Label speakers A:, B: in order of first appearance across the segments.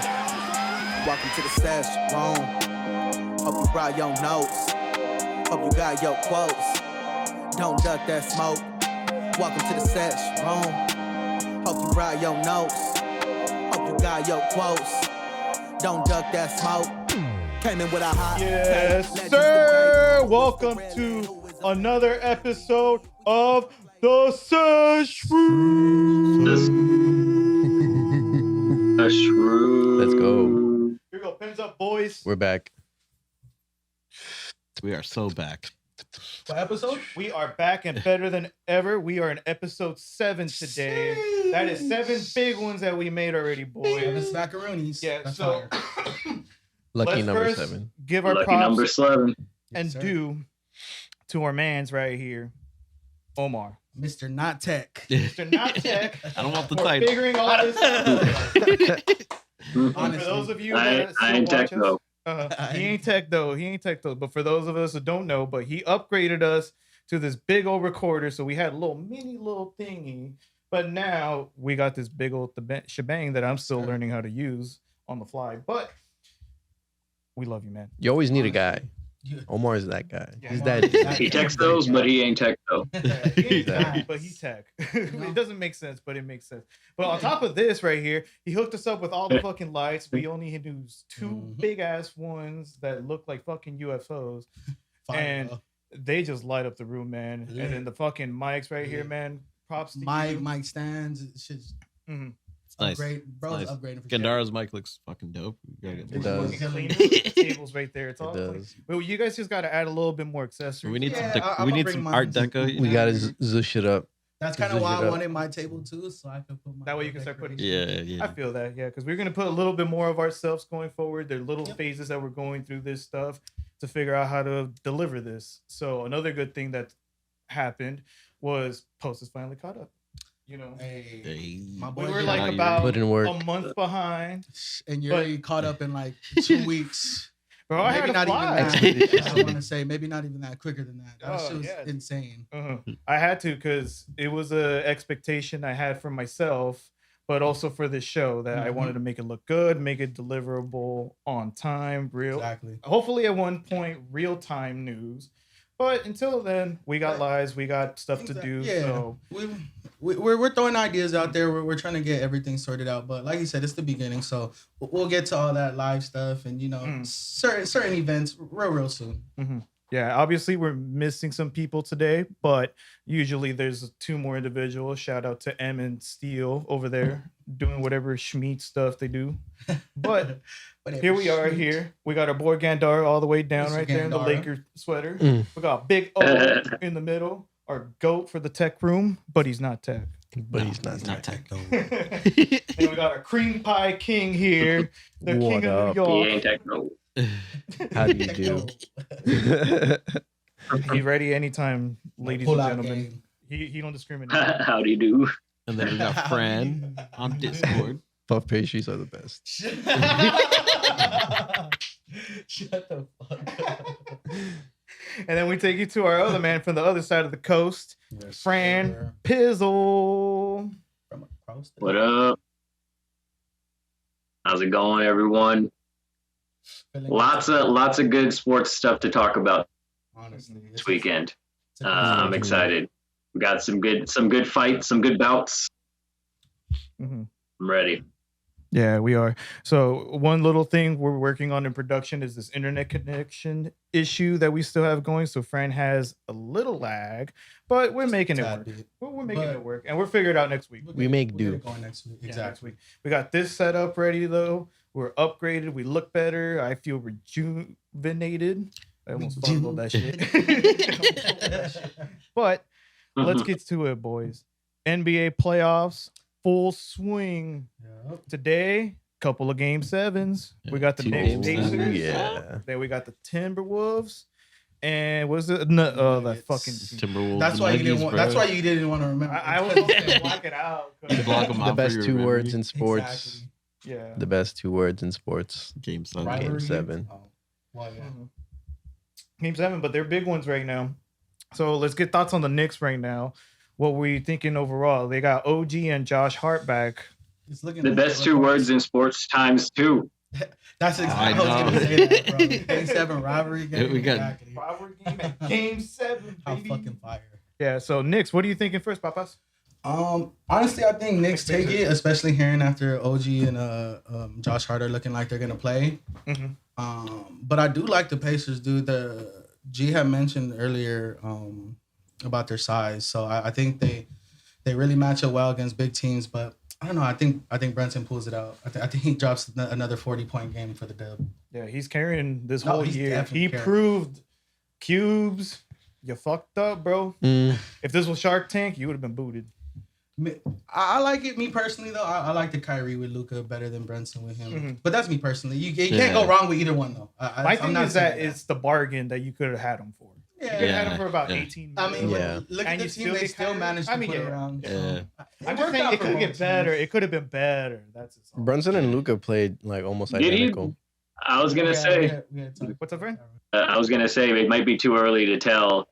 A: Welcome to the Sesh'room. Hope you brought your notes. Hope you got your quotes. Don't duck that smoke. Welcome to the Sesh'room. Hope you brought your notes. Hope you got your quotes. Don't duck that smoke. Came in with a hot.
B: Yes, sir. Welcome to another episode of the Sesh'room.
C: Let's go.
B: Here we go. Pins up, boys.
C: We're back.
D: We are so back.
B: What episode? We are back and better than ever. We are in episode 7 today. That is 7 big ones that we made already, boys.
E: 7 macaronis.
B: Yeah,
E: That's
B: so
C: Lucky
B: let's
C: number
B: first
C: 7.
B: give our
F: Lucky
B: props
F: number 7.
B: and
E: sir.
B: due to our mans right here, Omar.
E: Mr. Not Tech.
B: Mr. Not Tech.
D: I don't want the
B: for
D: title.
B: figuring all this out. And for
E: Honestly,
B: those of you
F: I
B: that still
F: ain't
B: watch
F: tech
B: us,
F: though.
B: he ain't tech though. He ain't tech though. But for those of us who don't know, but he upgraded us to this big old recorder. So we had a mini little thingy. But now we got this big old shebang that I'm still learning how to use on the fly. But we love you, man.
C: You always need a guy.
E: You-
C: Omar is that guy.
B: Yeah,
C: He's
B: Omar
C: that.
B: is that
F: He techs those, but he ain't tech though.
B: He ain't tech,
C: Exactly.
B: but he tech. It doesn't make sense, but it makes sense. But on top of this right here, he hooked us up with all the fucking lights. We only had to use 2 big ass ones that look like fucking UFOs.
E: Fire,
B: And
E: bro.
B: they just light up the room, man.
E: Yeah.
B: And then the fucking mics right here,
E: Yeah.
B: man. Props to
E: Mike
B: you.
E: stands. It's just
B: Mhm.
D: It's nice.
E: upgrade. Bro's
D: nice.
E: upgrading for sure.
D: Gandara's mic looks fucking dope. You gotta get
C: It
D: more.
C: does.
B: Clean the tables right there. It's
C: It
B: all clean.
C: does.
B: But you guys just got to add a little bit more accessories.
D: We need
E: Yeah,
D: some.
E: I'ma
D: We need
E: bring
D: some
E: mine.
D: Art Deco.
C: We gotta zush it up.
E: That's kind
C: Zhuzh
E: of why
C: it
E: I
C: up.
E: wanted my table too, so I could put my.
B: That way you can start putting-
D: Yeah.
B: I feel that, yeah, because we're gonna put a little bit more of ourselves going forward. There are little
E: Yep.
B: phases that we're going through this stuff to figure out how to deliver this. So another good thing that happened was Post is finally caught up. You know,
E: Hey,
D: Hey.
E: my boy.
B: we were
E: did
B: like
E: it.
B: about
C: Put in work.
B: a month behind,
E: and you're
B: but-
E: already caught up in like 2 weeks.
B: bro. I had
E: Maybe
B: to
E: not
B: fly.
E: even that. I want to say maybe not even that. Quicker than that. That
B: Oh,
E: shit was
B: yeah.
E: insane.
B: I had to because it was a expectation I had for myself, but also for this show that I
E: Mhm.
B: wanted to make it look good, make it deliverable on time, real.
E: Exactly.
B: Hopefully at one point real time news. But until then, we got lives, we got stuff to do.
E: Yeah.
B: So
E: We're throwing ideas out there. We're trying to get everything sorted out. But like you said, it's the beginning. So we'll get to all that live stuff and, certain events real soon.
B: yeah, obviously we're missing some people today, but usually there's 2 more individuals. Shout out to M and Steele over there doing whatever schmeat stuff they do. But
E: Whatever.
B: here we are here. We got our boy Gandar all the way down
E: Mr.
B: right there in the
E: Gandara.
B: Laker sweater.
C: Mm.
B: We got Big O in the middle, our GOAT for the tech room, but he's not tech.
C: But he's not.
D: not tech.
B: And we got our cream pie king here, the
C: What
B: king of
C: up?
B: New
F: He
B: York.
F: ain't tech though.
C: How do you do?
B: He's ready anytime, ladies
E: Pull
B: and
E: out
B: gentlemen.
E: game.
B: He don't discriminate.
F: How do you do?
D: And then we got Fran on Discord.
C: Puff pastries are the best.
E: Shut the fuck up.
B: And then we take you to our other man from the other side of the coast, Fran Pizzle.
E: From across the-
F: What up? How's it going, everyone?
E: Feeling
F: Lots of good sports stuff to talk about
E: honestly
F: this weekend.
E: it's a-
F: I'm excited. We got some good fights, some good bouts.
B: Mhm.
F: I'm ready.
B: Yeah, we are. So one little thing we're working on in production is this internet connection issue that we still have going. So Fran has a little lag, but we're making it
E: Tad
B: work.
E: bit.
B: We're making
E: But-
B: it work, and we'll figure it out next week.
C: We make
E: We'll
C: do.
E: get it going next week.
B: Yeah,
E: Exactly.
B: next week. We got this set up ready though. We're upgraded. We look better. I feel rejuvenated. I almost fumbled that shit. But let's get to it, boys. NBA playoffs, full swing.
E: Yep.
B: Today, couple of game 7s. We got the
D: Two
B: Knicks
D: game
B: Pacers.
D: sevens.
C: Yeah.
B: Then we got the Timberwolves. And was it no, that fucking
D: Timberwolves.
E: That's
D: and
E: why you didn't
D: Nuggies,
E: want.
D: bro.
E: That's why you didn't want to remember.
B: I was hoping to block it out.
D: Block 'em
C: The
D: out for
C: best
D: your
C: 2
D: memory.
C: words in sports.
E: Exactly.
B: Yeah.
C: The best 2 words in sports.
D: Game 7.
C: Right.
E: Rivalry.
C: 7.
E: Oh, well, yeah.
B: Mhm. Game 7, but they're big ones right now. So let's get thoughts on the Knicks right now. What were you thinking overall? They got OG and Josh Hart back.
E: It's looking
F: The
E: legit
F: best two
E: reports.
F: words in sports times two.
E: That's exactly. I was
D: know.
E: gonna say that, bro. Game 7 rivalry game.
D: We got-
E: exactly.
B: Rivalry game at Game 7,
E: How
B: baby.
E: fucking fire.
B: Yeah, so Knicks, what are you thinking first, Papas?
E: Honestly, I think Knicks take it, especially hearing after OG and Josh Hart are looking like they're gonna play. But I do like the Pacers, dude. The G had mentioned earlier about their size, so I think they really match up well against big teams. But I don't know. I think Brunson pulls it out. I think he drops another 40-point game for the dub.
B: Yeah, he's carrying this
E: No,
B: whole
E: he's
B: year.
E: definitely
B: He
E: carrying.
B: proved Cubes, you fucked up, bro.
C: Mm.
B: If this was Shark Tank, you would have been booted.
E: I like it. Me personally, though, I like the Kyrie with Luka better than Brunson with him. But that's me personally. You can't go wrong with either one, though.
B: My thing is that it's the bargain that you could have had him for. You
E: Yeah.
B: could have had him for about
D: Yeah.
B: 18
E: I
B: minutes.
E: mean,
C: Yeah.
E: look
B: And
E: at
B: you
E: the team.
B: still
E: They
B: get
E: still
B: Kyrie.
E: managed to
B: I mean,
E: put it
B: yeah.
E: around.
D: Yeah.
E: So,
B: I'm just saying it could get better. It could have been better. That's his fault.
C: Brunson and Luca played like almost
F: Did he?
C: identical.
F: I was gonna say.
B: What's up, friend?
F: I was gonna say it might be too early to tell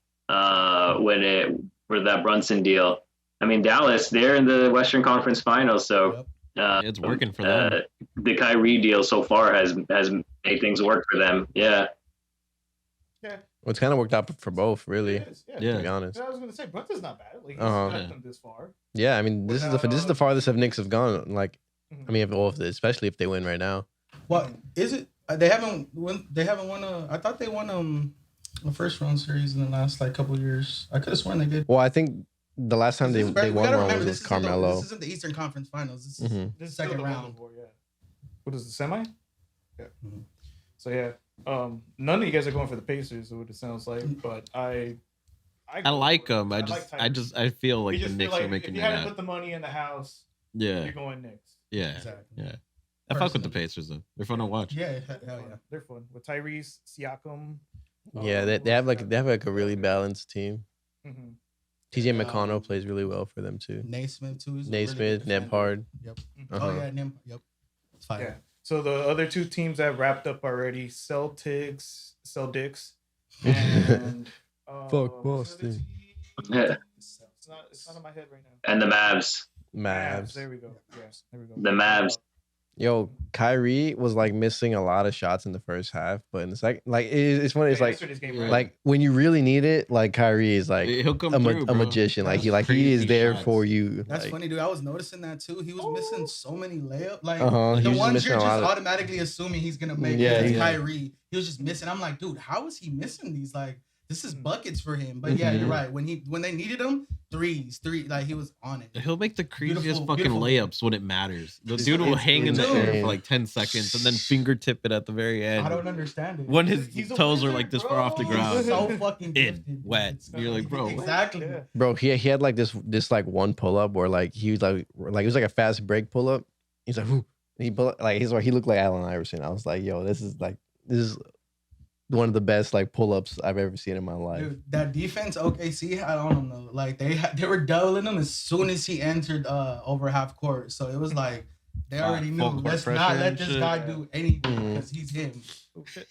F: for that Brunson deal. I mean, Dallas, they're in the Western Conference Finals, so
D: It's working for them.
F: The Kyrie deal so far has made things work for them. Yeah.
B: Yeah.
C: Well, it's kind of worked out for both, really.
B: It is, yeah.
D: Yeah.
C: To be honest.
B: I was gonna say Brunson's not bad. Like he's
C: Uh-huh.
B: got them this far.
C: Yeah, I mean, this is the farthest the Knicks have gone. Like, I mean, especially if they win right now.
E: What is it? They haven't won. They haven't won I thought they won a first round series in the last like couple years. I could have sworn they did.
C: Well, I think the last time they won one was
E: this
C: Carmelo.
E: This isn't the Eastern Conference Finals. This is
C: Mhm.
B: This is
E: Second
B: still the
E: round.
B: one before, yeah. What is the semi? Yeah.
E: Mhm.
B: So yeah, none of you guys are going for the Pacers, what it sounds like, but I
D: like them. I feel like
B: You
D: the
B: just
D: Knicks
B: feel
D: are
B: like
D: making
B: if you
D: it
B: had to
D: out.
B: put the money in the house,
D: Yeah,
B: you're going Knicks.
D: yeah,
E: exactly.
D: yeah. I fuck with the Pacers though. They're fun to watch.
E: Yeah, hell yeah.
B: They're fun with Tyrese, Siakam.
C: Yeah, they have a really balanced team.
B: Mhm.
C: TJ McConnell plays really well for them too.
E: Naismith too. He's a
C: Naismith,
E: really good defender.
C: Nembhard.
E: Yep.
C: Uh-huh.
E: Oh yeah, Yep. It's fire.
B: Yeah. So the other two teams that wrapped up already: Celtics, and
C: Fuck Boston.
B: It's not in my head right now.
F: And the Mavs.
C: Mavs.
B: There we go. Yes, there we go.
F: The Mavs.
C: Yo, Kyrie was like missing a lot of shots in the first half, but in the second, like it's funny. It's like
B: Yesterday's game,
D: Yeah.
B: right?
C: like when you really need it, like Kyrie is like
D: He'll come
C: a
D: through, bro.
C: magician. Like he
D: Crazy
C: is there
D: shots.
C: for you.
E: That's
C: like,
E: funny, dude. I was noticing that too. He was missing so many layups. Like
C: Uh-huh. He
E: the
C: was just
E: ones
C: missing
E: you're
C: a
E: just
C: lot of-
E: automatically assuming he's gonna make.
C: Yeah,
E: Yeah,
C: yeah.
E: Kyrie. He was just missing. I'm like, dude, how is he missing these? Like, this is buckets for him. But yeah,
C: Mhm.
E: you're right. When they needed him, three, like he was on it.
D: He'll make the craziest
E: Beautiful,
D: fucking
E: beautiful.
D: layups when it matters. The
C: It's-
D: dude will
C: it's
D: hang in the air
C: insane.
D: for like 10 seconds and then fingertip it at the very end.
E: I don't understand it.
D: When his
B: He's a
D: toes are
B: wizard,
D: like this far off the
B: bro.
D: ground.
E: He's so fucking
D: In,
E: gifted.
D: wet.
E: It's
D: You're like, bro, what?
E: exactly.
B: Yeah.
C: bro, he had like this like one pull up where like he was like it was like a fast break pull up. He's like, whoo. And he pull like he looked like Allen Iverson. I was like, yo, this is one of the best like pull ups I've ever seen in my life.
E: Dude, that defense OKC had on him though. Like they were doubling him as soon as he entered over half court. So it was like they already knew.
D: Full court
E: Let's
D: pressure
E: not let
D: and
E: this
D: shit.
E: guy do anything
C: Mhm.
E: because he's him.
B: Oh, shit.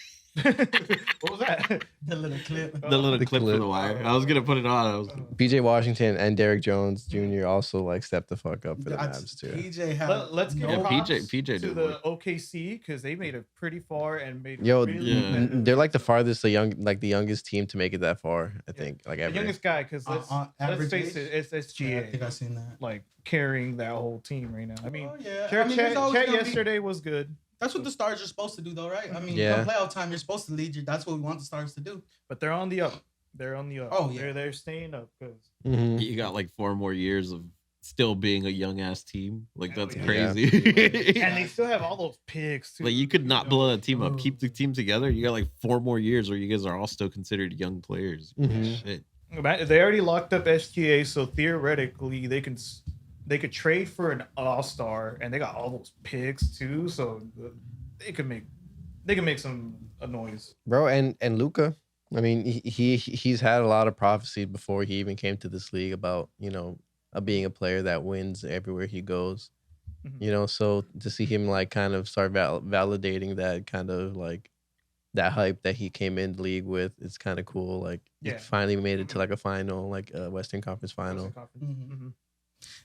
B: What was that?
E: The little clip.
D: The little
C: The
D: clip for
C: clip.
D: the wire. I was gonna put it on. I was
C: PJ Washington and Derrick Jones Jr. also like stepped the fuck up for the Mavs too.
E: PJ had
B: Let's give
E: no
B: props
D: PJ
B: to
D: did
B: the
D: work.
B: OKC because they made it pretty far and made
C: Yo,
B: really
D: Yeah.
B: competitive.
C: they're like the farthest, the youngest team to make it that far. I
B: Yeah.
C: think, like
B: the
C: ever.
B: youngest guy because let's
E: average
B: face
E: age?
B: it, it's SGA
E: Yeah, I think I seen that.
B: like carrying that whole team right now. I mean,
E: Oh, yeah.
B: Chet,
E: I mean, there's always
B: Chet
E: gonna be-
B: yesterday was good,
E: That's what the stars are supposed to do, though, right? I mean,
C: Yeah.
E: come playoff time, you're supposed to lead. That's what we want the stars to do.
B: but they're on the up. They're on the up.
E: Oh, yeah.
B: They're staying up because
C: Mhm.
D: You got like 4 more years of still being a young ass team. Like that's
B: Yeah.
D: crazy.
B: and they still have all those picks too.
D: Like you could not
B: know.
D: blow that team up.
E: Ooh.
D: Keep the team together. You got like 4 more years where you guys are all still considered young players.
C: Mhm.
D: Shit.
B: They already locked up SGA, so theoretically they could trade for an all-star, and they got all those picks too. So they can make some noise.
C: Bro, and Luca. I mean, he's had a lot of prophecies before he even came to this league about being a player that wins everywhere he goes.
B: Mhm.
C: So to see him like kind of start validating that kind of like that hype that he came in the league with. It's kind of cool. Like he
B: Yeah.
C: finally made it to like a final, like a Western Conference final.
B: Western Conference.
E: Mhm.
B: Mhm.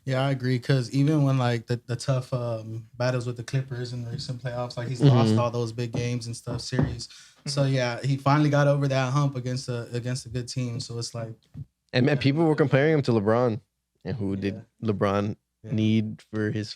E: Yeah, I agree. Because even when like the tough battles with the Clippers in the recent playoffs, like he's
C: Mhm.
E: lost all those big games and stuff, series. So yeah, he finally got over that hump against a good team. So it's like,
C: And man, people were comparing him to LeBron. And who did
E: Yeah.
C: LeBron
E: Yeah.
C: need for his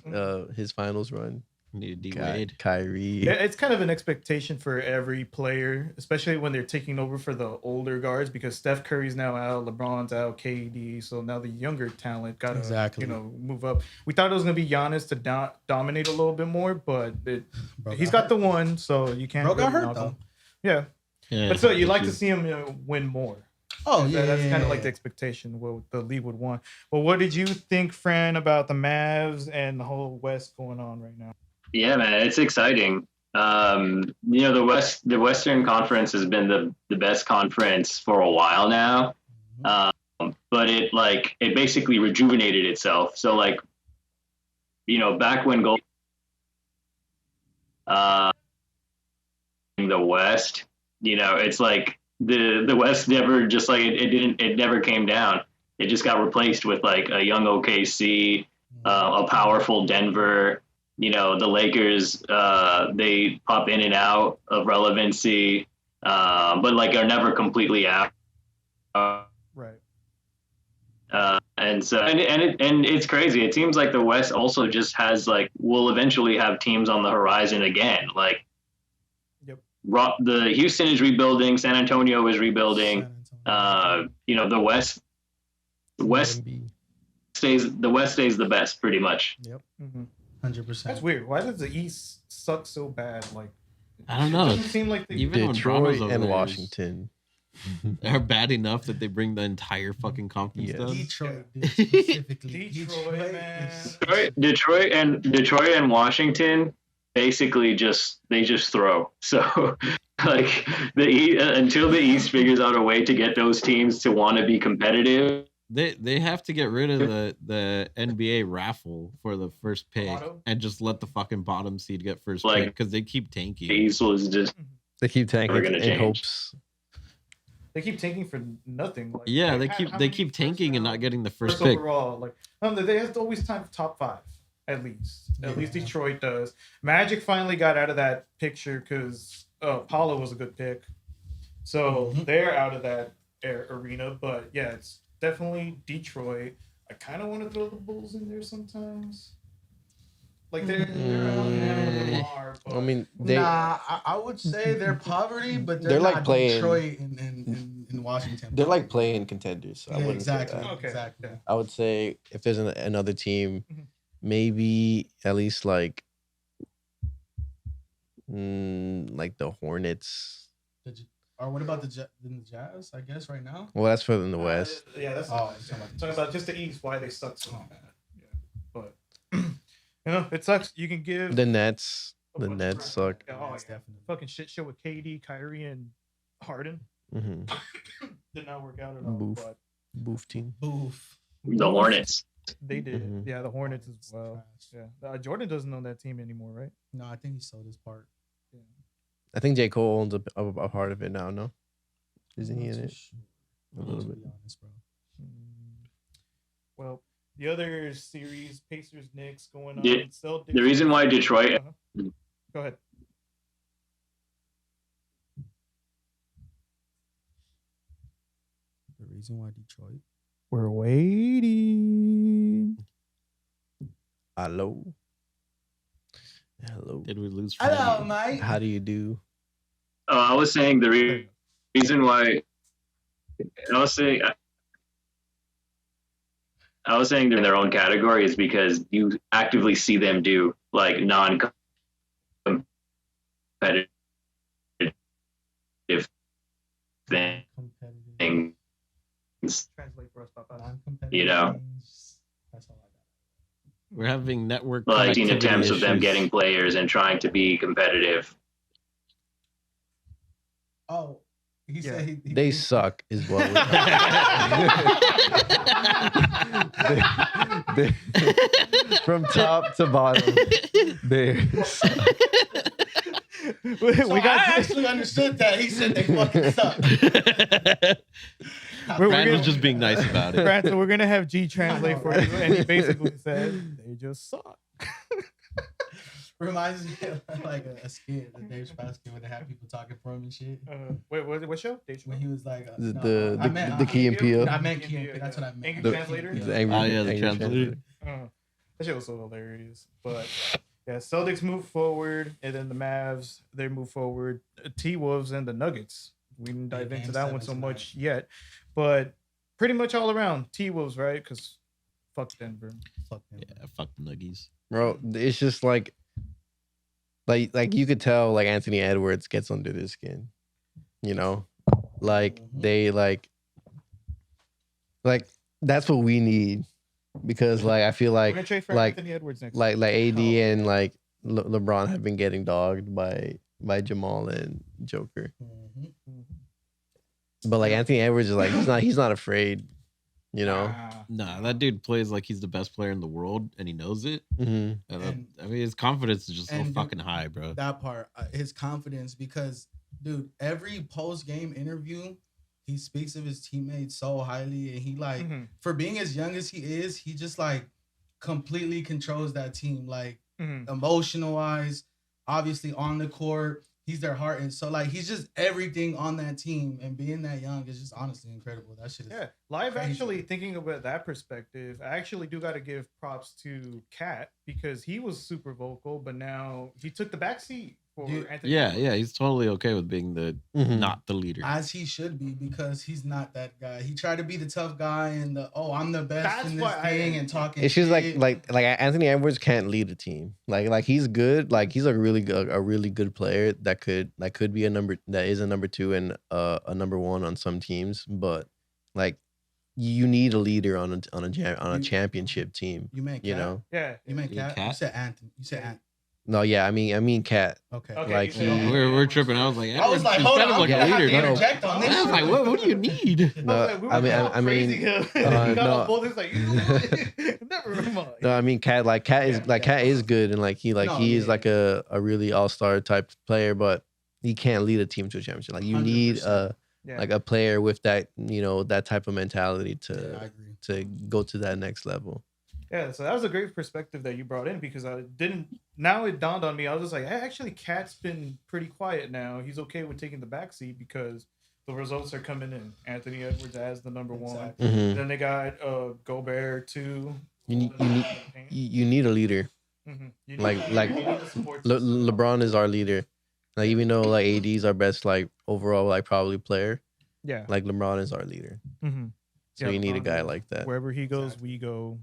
C: finals run?
D: Need a D
C: Ky-
D: Wade.
C: Kyrie.
B: Yeah, it's kind of an expectation for every player, especially when they're taking over for the older guards, because Steph Curry's now out, LeBron's out, KD. So now the younger talent got to,
E: Exactly.
B: move up. We thought it was going to be Giannis to dominate a little bit more, but
E: bro,
B: he's got the one, so you can't.
E: Bro got
B: really
E: hurt,
B: knock him.
E: though.
B: Yeah,
D: Yeah,
B: but so you like to
D: issues.
B: see him win more.
E: Oh yeah,
B: That's kind of
E: yeah,
B: like the expectation what the league would want. But what did you think, Fran, about the Mavs and the whole West going on right now?
F: Yeah, man, it's exciting. The Western Conference has been the best conference for a while now, but it basically rejuvenated itself. So like, back when in the West, it's like the West never just like it never came down. It just got replaced with like a young OKC, a powerful Denver. The Lakers, they pop in and out of relevancy, but like are never completely out.
B: Right.
F: And so, and it's crazy. It seems like the West also just has will eventually have teams on the horizon again. Like,
B: Yep.
F: The Houston is rebuilding, San Antonio is rebuilding.
E: San Antonio.
F: The West
C: Embiid.
F: stays the best pretty much.
E: Yep,
B: Mm-hmm.
E: 100%.
B: That's weird. Why does the East suck so bad? Like,
D: I don't know.
B: It doesn't seem like they
D: Even when Toronto's
C: Detroit
D: over
C: and
D: there is-
C: Washington.
D: are bad enough that they bring the entire fucking conference
C: Yes.
D: down.
E: Detroit, dude, specifically.
B: Detroit, man.
E: is-
F: Detroit and Washington basically just throw. So like until the East figures out a way to get those teams to want to be competitive.
D: They have to get rid of the NBA raffle for the first pick
B: Lotto?
D: and just let the fucking bottom seed get first
F: Like-
D: pick because they keep tanking.
F: The East was just
C: They keep tanking
F: Never gonna
C: in
F: change.
C: hopes.
B: They keep tanking for nothing. Like,
D: Yeah,
B: like,
D: they
B: how
D: keep
B: many
D: tanking and not
B: round-
D: getting the first
B: first
D: pick.
B: overall. Like, they have to always time top 5 at least. At least
E: Yeah.
B: Detroit does. Magic finally got out of that picture because Paulo was a good pick, so
E: Mhm.
B: they're out of that arena. But yeah, it's definitely Detroit. I kind of want to throw the Bulls in there sometimes. Like they're out now, they are. But
C: I mean, they
E: Nah, I would say they're poverty, but
C: They're
E: they're
C: like
E: not
C: playing-
E: Detroit in Washington.
C: they're like playing contenders. So I
E: Yeah,
C: wouldn't say
E: exactly.
C: that.
B: Okay.
E: Exactly.
B: Yeah.
C: I would say if there's another team,
B: Mhm.
C: maybe at least like the Hornets.
E: Or what about the Jazz? I guess right now.
C: Well, that's further in the West.
B: Yeah, that's
E: Oh,
B: talking about just the East. Why they suck so bad. Yeah, but it sucks. You can give
C: The Nets.
B: a
C: The
B: bunch of
C: Nets
B: crap.
C: suck.
B: Oh,
E: That's
B: yeah.
E: definitely.
B: Fucking shit show with KD, Kyrie, and Harden
C: hmm
B: did not work out at all.
C: Boof.
B: But
C: Boof team.
E: Boof.
F: the Hornets.
B: they did.
C: Mhm.
B: Yeah, the Hornets as well.
E: Trash.
B: Yeah, Jordan doesn't own that team anymore, right?
E: No, I think he sold his part.
B: Yeah.
C: I think J. Cole owns a part of it now, no? Isn't he
E: Not
C: in
E: too
C: it?
E: sure,
C: A little
E: to
C: bit.
E: be honest, bro.
B: Well, the other series, Pacers Knicks going on.
F: The-
B: it's still
F: The reason why Detroit
B: Uh-huh. Go ahead.
E: The reason why Detroit.
B: We're waiting.
C: Hello. Hello.
D: Did we lose?
E: Hello,
D: Freddie?
E: mate.
C: How do you do?
F: I was saying reason why I was saying they're in their own category is because you actively see them do like non-competitive things.
E: Competitive.
B: Translate for us, Papa.
E: Non-competitive
F: You know.
E: things. That's all I got.
D: We're having network
F: Like seen
D: connectivity
F: attempts of them
D: issues.
F: getting players and trying to be competitive.
E: Oh, he
B: Yeah.
E: said he
C: They suck, is what we're From top to bottom, they suck.
E: So I actually understood that. He said they fucking suck.
B: We're
D: Brad was
B: gonna-
D: just being nice about it.
B: Brad, so we're gonna have G translate for you, and he basically said they just suck.
E: Reminds me of like a skit that Dave Chappelle skit when they have people talking for him and shit.
B: Wait, what show? Dave
E: When he was like,
C: The Key and Peele.
E: I meant Key and Peele. That's what I meant.
B: English
C: The-
B: translator.
C: The angry,
D: Oh, yeah, the
C: angry
D: translator.
B: That shit was so hilarious. But yeah, Celtics move forward, and then the Mavs they move forward. T-Wolves and the Nuggets. We didn't dive
E: Game
B: into that one
E: 7
B: so
E: tonight.
B: much yet, but pretty much all around T-Wolves, right? Because fuck Denver.
E: Fuck them.
D: Yeah, fuck the Nuggies.
C: Bro, it's just like you could tell like Anthony Edwards gets under their skin. You know? Like
E: Mhm.
C: they like that's what we need. Because like I feel
B: We're
C: like
B: gonna trade for
C: like-
B: Anthony Edwards next.
C: like AD
E: Oh.
C: and like LeBron have been getting dogged by Jamal and Joker.
E: Mhm.
C: But like Anthony Edwards is like he's not afraid, you know.
D: Nah, that dude plays like he's the best player in the world, and he knows it.
C: Hmm
D: And
E: And-
D: I mean, his confidence is just so
E: and dude,
D: fucking high, bro.
E: That part, his confidence, because dude, every post game interview, he speaks of his teammates so highly, and he like
B: Mhm.
E: for being as young as he is, he just like completely controls that team, like
B: Mhm.
E: emotional wise, obviously on the court. He's their heart, and so like he's just everything on that team. And being that young is just honestly incredible. That shit is
B: Yeah, live
E: crazy.
B: actually thinking about that perspective, I actually do got to give props to Kat because he was super vocal, but now he took the back seat for
E: Dude,
B: Anthony.
D: Yeah,
B: Edwards.
D: yeah, he's totally okay with being the
C: Mhm.
D: not the leader.
E: as he should be, because he's not that guy. He tried to be the tough guy and the I'm the best
B: That's
E: in this
B: why
E: thing and talking.
C: It's just
E: shit.
C: like Anthony Edwards can't lead a team. Like he's good. Like he's a really good player that could be a number 2 and a number 1 on some teams. But like you need a leader on a championship team.
E: You meant
C: You
E: Cat?
C: know?
B: Yeah.
E: You meant
D: You mean
E: Cat?
D: Cat?
E: You said Anthony. You said Ant.
C: No, yeah. I mean Cat.
E: Okay.
B: Okay,
C: Like,
B: you said-
C: he-
D: We're tripping. I was like,
E: I was like,
D: Edwards
E: hold
D: is
E: on,
D: kind
E: I'm
D: of
E: gonna
D: like a
E: have to
D: leader. No.
E: interject on this.
D: I was like, what do you need?
B: I was
C: No,
B: like, we were
C: I mean,
B: all
C: I mean,
B: praising him. He got
C: no.
B: all bold. He's like, you know what? Never mind.
C: No, I mean Cat. Like Cat is Cat is good, and like he
E: No,
C: he is
E: yeah.
C: like a really all-star type player, but he can't lead a team to a championship. Like you need
E: 100%.
B: Yeah.
C: like a player with that that type of mentality
E: Yeah, I
C: to
E: agree.
C: to go to that next level.
B: Yeah, so that was a great perspective that you brought in because I didn't. Now it dawned on me. I was just like, hey, actually, Cat's been pretty quiet now. He's okay with taking the backseat because the results are coming in. Anthony Edwards as the number 1.
E: Exactly.
C: Mhm.
B: Then they got Gobert too.
C: You need a leader.
B: Mhm. You
C: like-
B: you
C: like
B: need the support
C: Le-
B: system.
C: LeBron is our leader. Like even though like AD is our best like overall like probably player,
B: Yeah.
C: like LeBron is our leader.
B: Mhm.
C: So
B: Yeah,
C: you need a
B: LeBron
C: guy
B: is-
C: like that.
B: Wherever he goes, we go.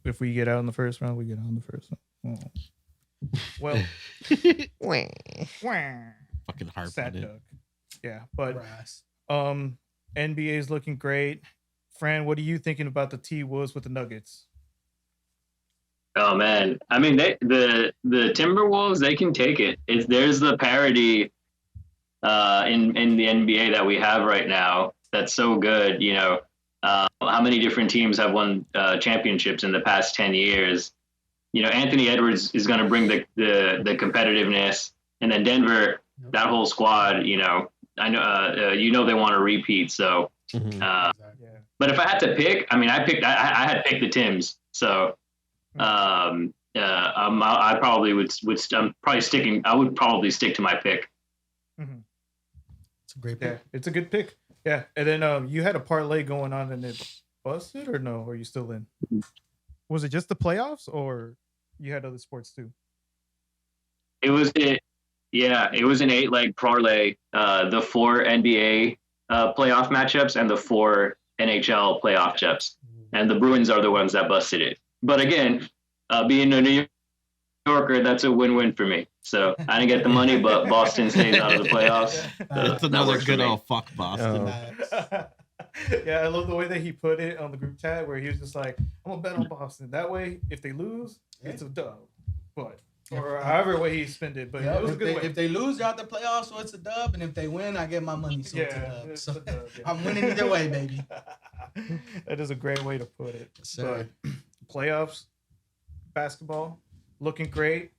B: If we get out in the first round, we get out in the first round. Oh. Well, wah.
D: Fucking harp
B: Sad
D: on it.
B: duck. Yeah, but
E: Brass.
B: NBA is looking great. Fran, what are you thinking about the T-Wolves with the Nuggets?
F: Oh man, I mean, the Timberwolves, they can take it. There's the parity in the NBA that we have right now that's so good. You know, how many different teams have won championships in the past 10 years? You know, Anthony Edwards is going to bring the competitiveness, and then Denver, that whole squad. You know, I know they want to repeat. So,
C: Mhm.
E: Exactly.
B: Yeah.
F: but if I had to pick, I mean, I had picked the Tims. So, I probably would. I'm probably sticking. I would probably stick to my pick.
E: It's a great
B: Yeah,
E: pick.
B: it's a good pick. Yeah, and then you had a parlay going on and it busted or no? Or are you still in? Was it just the playoffs or you had other sports too?
F: It was an 8-leg parlay. The 4 NBA playoff matchups and the 4 NHL playoff matchups, and the Bruins are the ones that busted it. But again, being a New Yorker, that's a win-win for me. So I didn't get the money, but Boston stays out of the playoffs.
D: That's
F: that
D: another
F: works for
D: good
F: me.
D: old fuck Boston.
C: Oh.
B: Yeah, I love the way that he put it on the group chat where he was just like, I'm gonna bet on Boston. That way, if they lose, it's a dub. But or however way he spent it. But
E: Yeah,
B: it was a
E: if,
B: good
E: they,
B: way.
E: if they lose, they're out the playoffs, so it's a dub. And if they win, I get my money, so it's a
B: Yeah,
E: dub.
B: it's
E: So
B: a dub, yeah.
E: I'm winning either way, baby.
B: That is a great way to put it.
E: Sir.
B: But playoffs, basketball, looking great.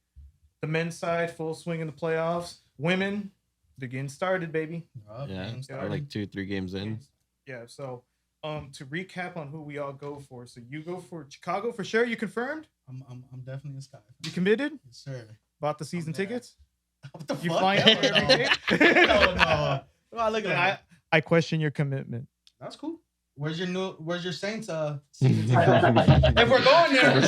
B: The men's side, full swing in the playoffs. women, they're getting started, baby.
D: Yeah,
E: Games
D: we're
E: started.
D: like 2-3 games in.
B: Yeah. So, to recap on who we all go for. So you go for Chicago for sure. You confirmed?
E: I'm definitely a Sky.
B: You committed?
E: Yes, sir.
B: Bought the season
E: there.
B: tickets?
E: What the
B: You
E: fuck?
B: flying
E: Hell
B: out every
E: no.
B: game?
E: Hell no. Oh, look at that.
B: I question your commitment.
E: That's cool. Where's your Saints season ticket? If we're going there,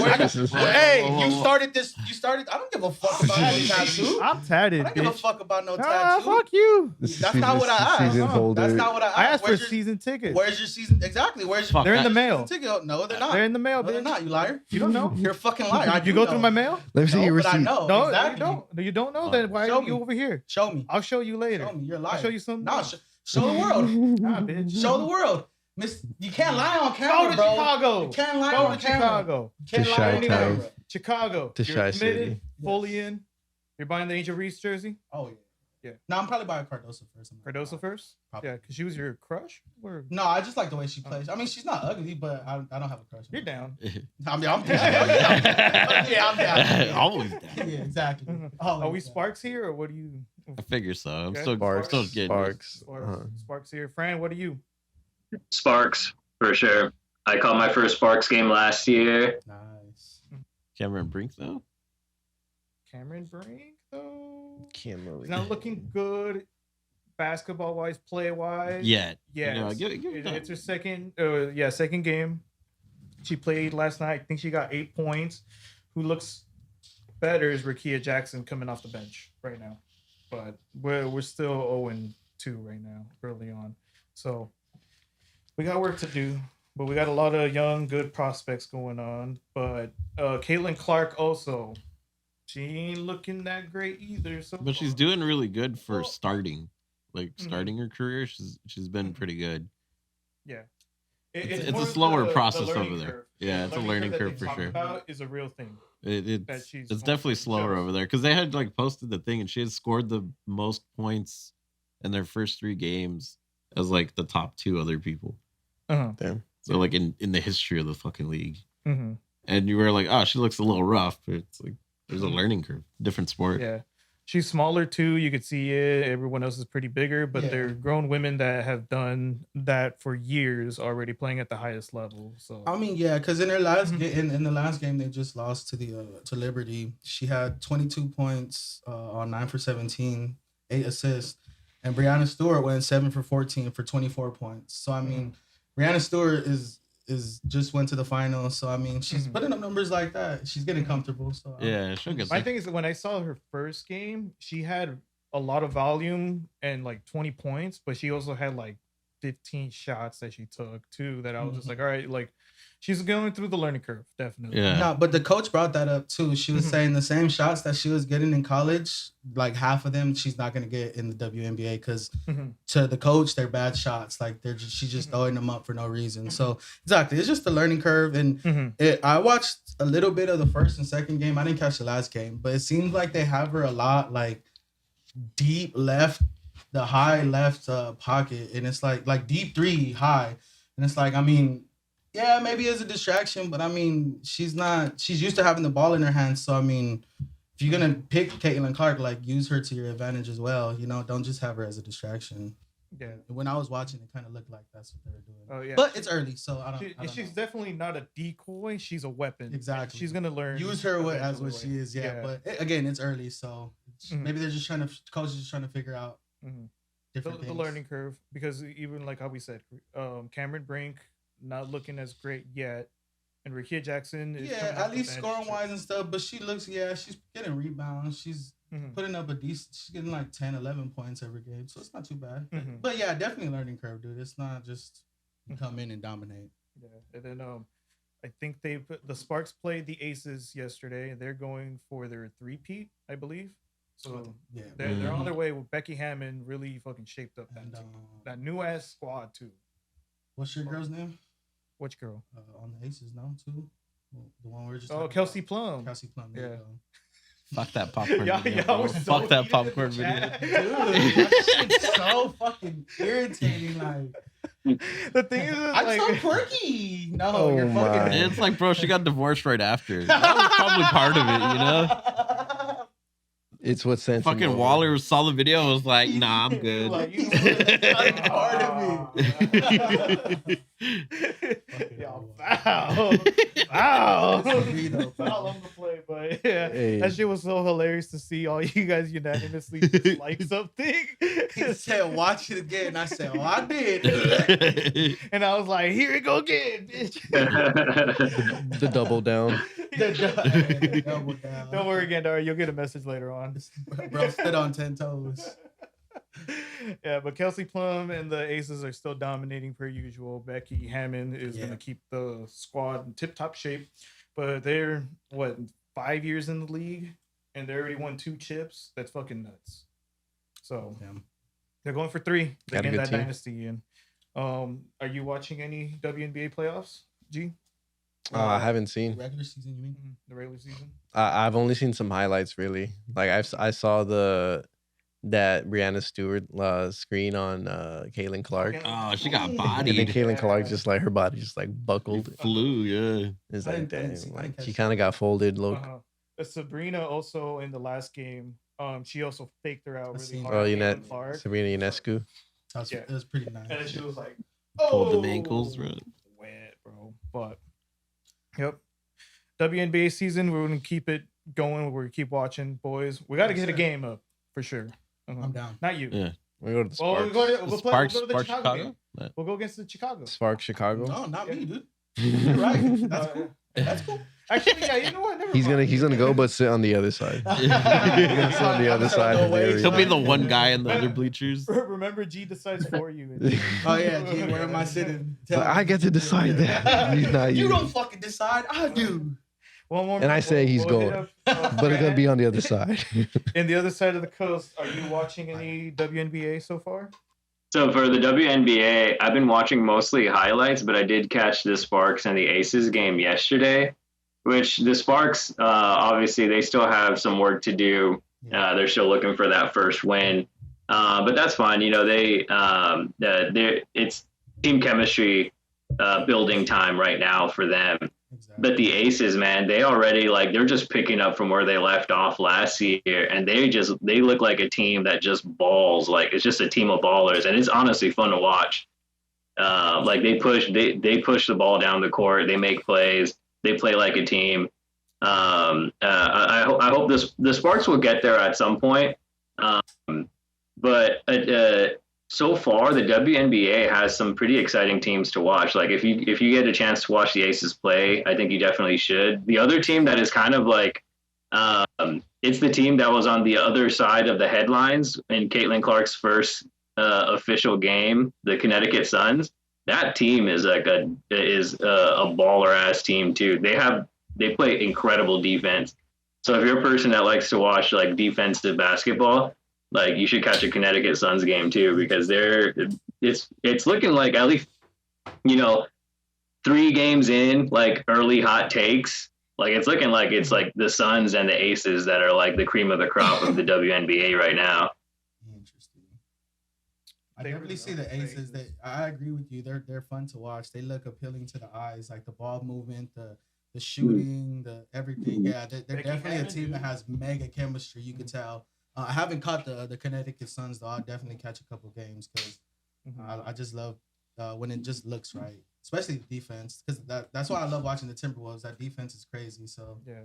E: hey, you started. I don't give a fuck about any tattoo.
B: I'm tatted,
E: I don't give a
B: bitch.
E: fuck about no
B: Ah,
E: tattoo.
B: fuck you.
E: That's not what I asked.
C: Season holder.
E: That's not what I asked.
B: I asked for
E: Where's your-
B: season tickets.
E: Where's your season? Exactly. Where's your
D: Fuck
B: They're in the
D: that.
B: mail.
E: season ticket? No, they're not.
B: They're in the mail,
E: No, they're
B: bitch.
E: not. You liar.
B: You don't know?
E: You're a fucking liar. I
B: You
E: do
B: go
E: know.
B: through my mail?
C: Let me see
E: No,
C: your
E: but I
C: receipt.
E: know.
B: No,
E: exactly.
B: you don't. You don't know. Then why
E: Show
B: are you
E: me.
B: over here?
E: Show me.
B: I'll show you later.
E: Show me. You're a liar.
B: I'll show you some.
E: No, show the world.
B: Nah, bitch.
E: Show the world. You can't lie on
B: Go
E: camera,
B: to
E: bro.
B: Chicago.
E: You can't lie
B: Go
E: on
B: to
E: camera.
B: Chicago.
E: You can't
C: To
E: lie on
C: Chi-Town.
E: camera.
B: Chicago.
C: To
B: You're
C: Chi
B: committed,
C: City.
B: fully in. You're buying the Angel Reese jersey.
E: Oh yeah.
B: Yeah.
E: No, I'm probably buying Cardoso first.
B: Cardoso first.
E: Probably.
B: Yeah, because she was your crush. Or
E: No, I just like the way she plays. I mean, she's not ugly, but I don't have a crush. on
B: you're
E: her.
B: down.
E: I'm down. Yeah, I'm down.
D: Always down.
E: Yeah, exactly.
B: Are we
E: down.
B: Sparks here, or what do you?
D: I figure so. I'm
B: Okay.
D: still getting
C: Sparks.
B: Sparks here. Fran, what are you?
F: Sparks for sure. I caught my first Sparks game last year.
E: Nice.
D: Cameron Brink though.
B: Cameron Brink though.
C: Can't really.
B: He's not looking good, basketball wise, play wise.
D: Yet.
B: Yeah.
D: You know, give it
B: It's her
D: time.
B: second game. She played last night. I think she got 8 points. Who looks better is Rakia Jackson coming off the bench right now. But we're still 0-2 right now, early on. So we got work to do. But we got a lot of young, good prospects going on. But Caitlin Clark also, she ain't looking that great either. So
D: But she's doing really good for
B: Well-
D: starting. Like
B: Mhm.
D: starting her career, she's been pretty good.
B: yeah.
D: It's
B: more
D: a slower
B: the
D: process
B: learning
D: over there.
B: curve.
D: Yeah, it's a learning
B: that
D: curve
B: they
D: for
B: talk
D: sure.
B: About is a real thing. that
D: It's
B: she's
D: definitely slower
B: jealous.
D: over there because they had like posted the thing and she had scored the most points in their first 3 games as like the top 2 other people.
B: Uh-huh.
C: Damn.
D: So like in the history of the fucking league.
B: Mm-hmm.
D: And you were like, oh, she looks a little rough, but it's like there's a learning curve, different sport.
B: Yeah. She's smaller too. You could see it. Everyone else is pretty bigger, but
E: Yeah.
B: they're grown women that have done that for years already playing at the highest level. So
E: I mean, yeah, because in her last
B: Mhm.
E: in the last game they just lost to the to Liberty. She had 22 points on 9 for 17, 8 assists, and Brianna Stewart went 7 for 14 for 24 points. So I mean, Brianna Stewart is just went to the finals. So I mean, she's
B: Mhm.
E: putting up numbers like that. She's getting comfortable. So
D: Yeah, she'll get
B: my
D: there.
B: thing is that when I saw her first game, she had a lot of volume and like 20 points, but she also had like 15 shots that she took too. That I was just like, all right, like she's going through the learning curve, definitely.
D: Yeah.
E: No, but the coach brought that up too. She was
B: Mhm.
E: saying the same shots that she was getting in college, like half of them she's not gonna get in the WNBA because
B: Mhm.
E: to the coach they're bad shots. Like she's just
B: Mhm.
E: throwing them up for no reason. So exactly, it's just a learning curve. And
B: Mhm.
E: I watched a little bit of the first and second game. I didn't catch the last game, but it seems like they have her a lot like deep left, the high left pocket, and it's like deep 3 high, and it's like I mean. Yeah, maybe it's a distraction, but I mean, she's used to having the ball in her hands. So, I mean, if you're going to pick Caitlin Clark, like, use her to your advantage as well. You know, don't just have her as a distraction.
B: Yeah.
E: When I was watching, it kind of looked like that's what they were doing.
B: Oh yeah.
E: But it's early, so I don't
B: She's
E: know.
B: definitely not a decoy. She's a weapon.
E: Exactly.
B: She's gonna learn.
E: Use her as what
B: eventually.
E: she is, yeah. But again, it's early, so
B: Mhm.
E: maybe they're just coach is just trying to figure out
B: Mhm.
E: different
B: the
E: things.
B: learning curve, because even like how we said, Cameron Brink not looking as great yet, and Rakia Jackson is
E: Yeah,
B: coming off
E: at
B: the
E: least
B: bench.
E: scoring wise and stuff, but she looks, she's getting rebounds. She's
B: Mhm.
E: putting up she's getting like 10, 11 points every game, so it's not too bad.
B: Mhm.
E: But yeah, definitely a learning curve, dude. It's not just you come in and dominate.
B: Yeah, and then I think the Sparks played the Aces yesterday, and they're going for their three-peat, I believe. So
E: Yeah.
B: they're on their way. With Becky Hammond really fucking shaped up that
E: And
B: team. That new ass squad too.
E: what's your girl's name?
B: Which girl?
E: On the Aces, no, too. Well, the one we're just
B: Oh,
E: talking
B: Kelsey
E: about.
B: Plum.
E: Kelsey Plum. There
B: Yeah.
E: you go.
D: Fuck that popcorn
B: Y'all-
D: video.
B: y'all
D: bro.
B: was so
D: Fuck that
B: heated in the
D: popcorn video.
B: chat.
E: Dude, that shit's so fucking irritating. Like,
B: The thing is,
E: I'm
B: like,
E: so quirky. No,
C: Oh
E: you're
C: my.
E: fucking.
D: It's like, bro, she got divorced right after. That was probably part of it, you know?
C: It's what sent him
D: Fucking
C: over.
D: Waller saw the video and was like, nah, I'm good.
B: Like, you know
E: Part of me.
B: Yo, foul. Foul.
E: Vito,
B: Foul on the play, but yeah,
C: Hey.
B: that shit was so hilarious to see all you guys unanimously dislike something.
E: He said, "Watch it again." And I said, "Oh, I did."
B: And I was like, here it go again, bitch.
C: The double down.
E: The double down.
B: Don't worry, Gandar. You'll get a message later on.
E: Bro stood on 10 toes.
B: Yeah, but Kelsey Plum and the Aces are still dominating per usual. Becky Hammond is
E: Yeah.
B: going to keep the squad in tip-top shape. But they're, 5 years in the league? And they already won 2 chips? That's fucking nuts. So,
E: Yeah.
B: they're going for 3. They're
C: Got a
B: getting
C: good
B: that
C: team.
B: dynasty in. Are you watching any WNBA playoffs, G?
C: I haven't seen.
E: Regular season, you mean?
B: The regular season?
C: I've only seen some highlights really. Like I saw that Brianna Stewart screen on Caitlin Clark.
D: Oh, she got
C: And then
D: bodied.
C: Caitlin Clark just like her body just like buckled.
D: Flew, yeah.
C: It's
E: I
C: like
E: didn't
C: damn,
E: see- I
C: like
E: didn't
C: she
E: catch
C: kind of got folded. Look,
B: Sabrina also in the last game, she also faked her out
E: I
B: really
E: seen
B: hard.
C: oh,
B: Caitlin Clark.
C: Sabrina Ionescu.
B: Yeah.
E: It was pretty nice.
B: And then she was like,
D: Pulled
B: oh,
D: them ankles, bro.
B: wet, bro. But, yep. WNBA season, we're going to keep it going. We're going to keep watching, boys. We got to
E: Yes,
B: get a
E: sir.
B: game up, for sure.
E: I'm down.
B: Not you.
D: Yeah.
C: We go to the
B: Well,
C: Sparks.
B: we'll go to the Chicago,
D: Chicago?
B: game. We'll go against the Chicago.
C: Spark Chicago.
E: No, not me, dude.
B: Yeah.
E: You're right. That's
B: Uh,
E: cool. That's cool.
B: Actually, yeah, you know what? Never
C: He's
B: mind.
C: gonna go, but sit on the other side. He's gonna sit on the other side of the area.
D: He'll be the one guy in the other bleachers.
B: Remember, G decides for you.
E: Oh yeah, G, where am I sitting? Tell
C: But
E: me.
C: I get to decide that. He's not
E: You
C: you.
E: don't fucking decide. I do.
B: One more.
C: And I say he's
B: hit
C: gold.
B: up,
C: But it's gonna be on the other side.
B: in the other side of the coast. Are you watching any WNBA so far?
F: So for the WNBA, I've been watching mostly highlights, but I did catch the Sparks and the Aces game yesterday, which the Sparks, obviously, they still have some work to do. They're still looking for that first win, but that's fine. You know, it's team chemistry building time right now for them.
E: Exactly.
F: But the Aces, man, they already they're just picking up from where they left off last year, and they look like a team that just balls. Like it's just a team of ballers, and it's honestly fun to watch. They push the ball down the court, they make plays, they play like a team. I hope the Sparks will get there at some point. But so far, the WNBA has some pretty exciting teams to watch. Like if you get a chance to watch the Aces play, I think you definitely should. The other team that is kind of like, it's the team that was on the other side of the headlines in Caitlin Clark's first official game, the Connecticut Suns. That team is a baller ass team too. They play incredible defense. So if you're a person that likes to watch like defensive basketball, like you should catch a Connecticut Suns game too, because it's looking like, at least, 3 games in, like early hot takes, like it's looking like it's like the Suns and the Aces that are like the cream of the crop of the WNBA right now.
E: Interesting. I definitely see the Aces. I agree with you. They're fun to watch. They look appealing to the eyes, like the ball movement, the shooting, the everything. Yeah, they're
B: Becky
E: definitely a
B: Hammond,
E: team that
B: dude.
E: has mega chemistry. You can tell. I haven't caught the Connecticut Suns though. I'll definitely catch a couple games because I just love when it just looks right, especially the defense. Because that's why I love watching the Timberwolves. That defense is crazy. So
B: Yeah.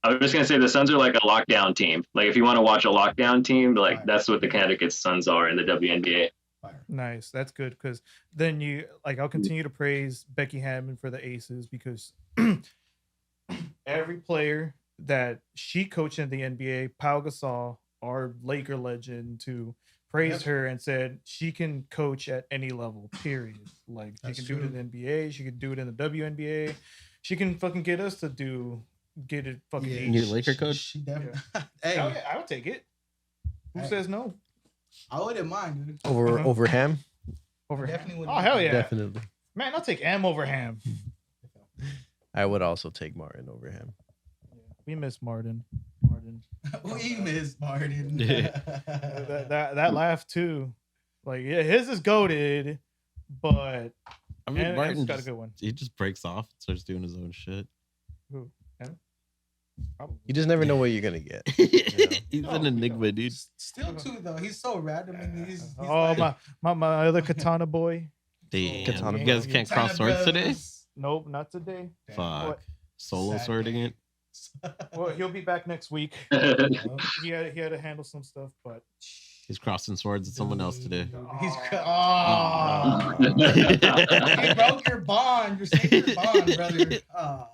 F: I was just gonna say the Suns are like a lockdown team. Like if you want to watch a lockdown team, like
E: Right.
F: that's what the Connecticut Suns are in the WNBA.
E: fire.
B: Nice. That's good because then I'll continue to praise Becky Hammond for the Aces because every player that she coached in the NBA, Pau Gasol, our Laker legend, to praise her and said she can coach at any level, period. Like
E: That's
B: she can do
E: true.
B: it in the NBA, she can do it in the WNBA, she can fucking get us to get it fucking
E: Yeah.
B: each.
D: Your Laker coach?
E: She definitely.
B: Hell
E: Hey,
B: yeah, I would take it. Who
E: Hey.
B: says no?
E: I wouldn't mind, dude.
C: Over Ham,
B: Over
E: Definitely
B: Ham?
E: wouldn't
B: Oh hell
E: mind.
B: yeah.
C: definitely.
B: Man, I'll take Am over Ham.
C: I would also take Martin over him.
B: We miss Martin.
E: We miss Martin.
B: That laugh too. Like yeah, his is goated, but
D: I mean,
B: Am's
D: Martin
B: got a
D: just,
B: good one.
D: he just breaks off and starts doing his own shit.
B: Who? Am? Probably.
C: You just never know what you're gonna get. You know?
D: He's an enigma, dude.
E: Still too though. He's so random and he's
B: Oh
E: like,
B: my other katana boy.
D: Damn,
C: Katana
D: you guys
C: Boy.
D: can't cross swords today.
E: brothers.
B: Nope, not today.
D: Fuck, solo
E: Sad
D: swording
E: day.
D: it.
B: Well, he'll be back next week.
E: Yeah.
B: He had to handle some stuff, but
D: He's crossing swords with someone else today.
E: He's
B: Aw.
E: you broke your bond, your sacred bond, brother. Oh.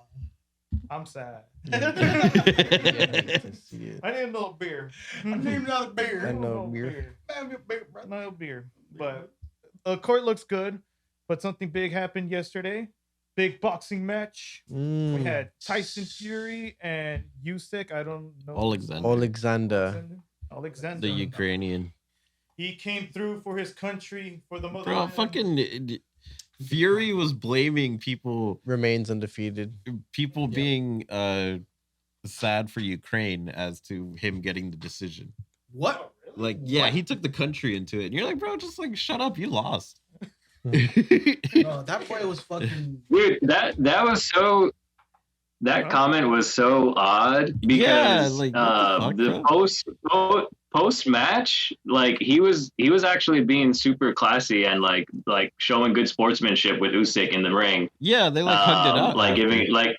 B: I'm sad.
C: Yeah, to see it.
B: I need another beer.
E: I need another beer.
C: I know beer.
E: Man, me a beer, brother.
B: No beer. But court looks good. But something big happened yesterday. Big boxing match. We
C: Mm.
B: had Tyson Fury and Usyk. I don't know.
C: Oleksandr.
B: Alexander.
D: The Ukrainian.
B: He came through for his country, for the
D: Bro,
B: motherland.
D: fucking Fury was blaming people
C: Remains undefeated.
D: being sad for Ukraine as to him getting the decision.
E: What?
D: Like, yeah, he took the country into it. And you're like, bro, just like shut up, you lost.
E: Bro, that boy was fucking.
F: Dude, that was so. That comment was so odd because
D: Yeah, like, what the fuck,
F: the post match, like he was actually being super classy and like showing good sportsmanship with Usyk in the ring.
D: Yeah, they like hugged it out.
F: Like
D: after.
F: giving like.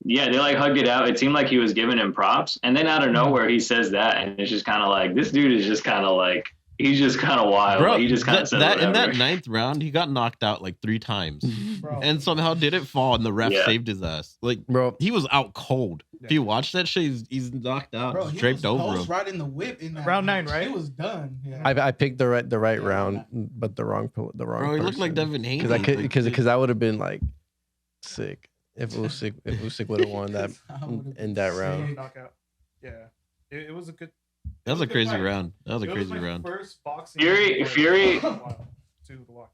F: Yeah, they like hugged it out. It seemed like he was giving him props, and then out of nowhere he says that, and it's just kind of like this dude is just kind of like he's just kind of wild.
D: Bro,
F: Like, he just kind of says
D: that in
F: whatever.
D: that 9th round, he got knocked out like 3 times,
E: Bro.
D: and somehow didn't fall, and the ref
F: Yeah.
D: saved his ass. Like,
C: Bro,
D: he was out cold. If you watch that shit, he's knocked out,
E: Bro, he
D: draped
E: was
D: over
E: post
D: him.
E: right in the whip in that
B: Round 9,
E: match.
B: right?
E: He was done. Yeah.
C: I picked the right
E: Yeah.
C: round, but the wrong
D: Bro, he looked like Devin Haney.
C: because that would have been like sick if Usyk would have won that in that round.
B: Knockout. Yeah. It was a good.
D: That was a
B: good
D: crazy
B: fight.
D: round. That was a
B: It
D: crazy
B: my
D: round.
B: First boxing
F: Fury-
B: fight
F: Fury-
B: in a while to watch.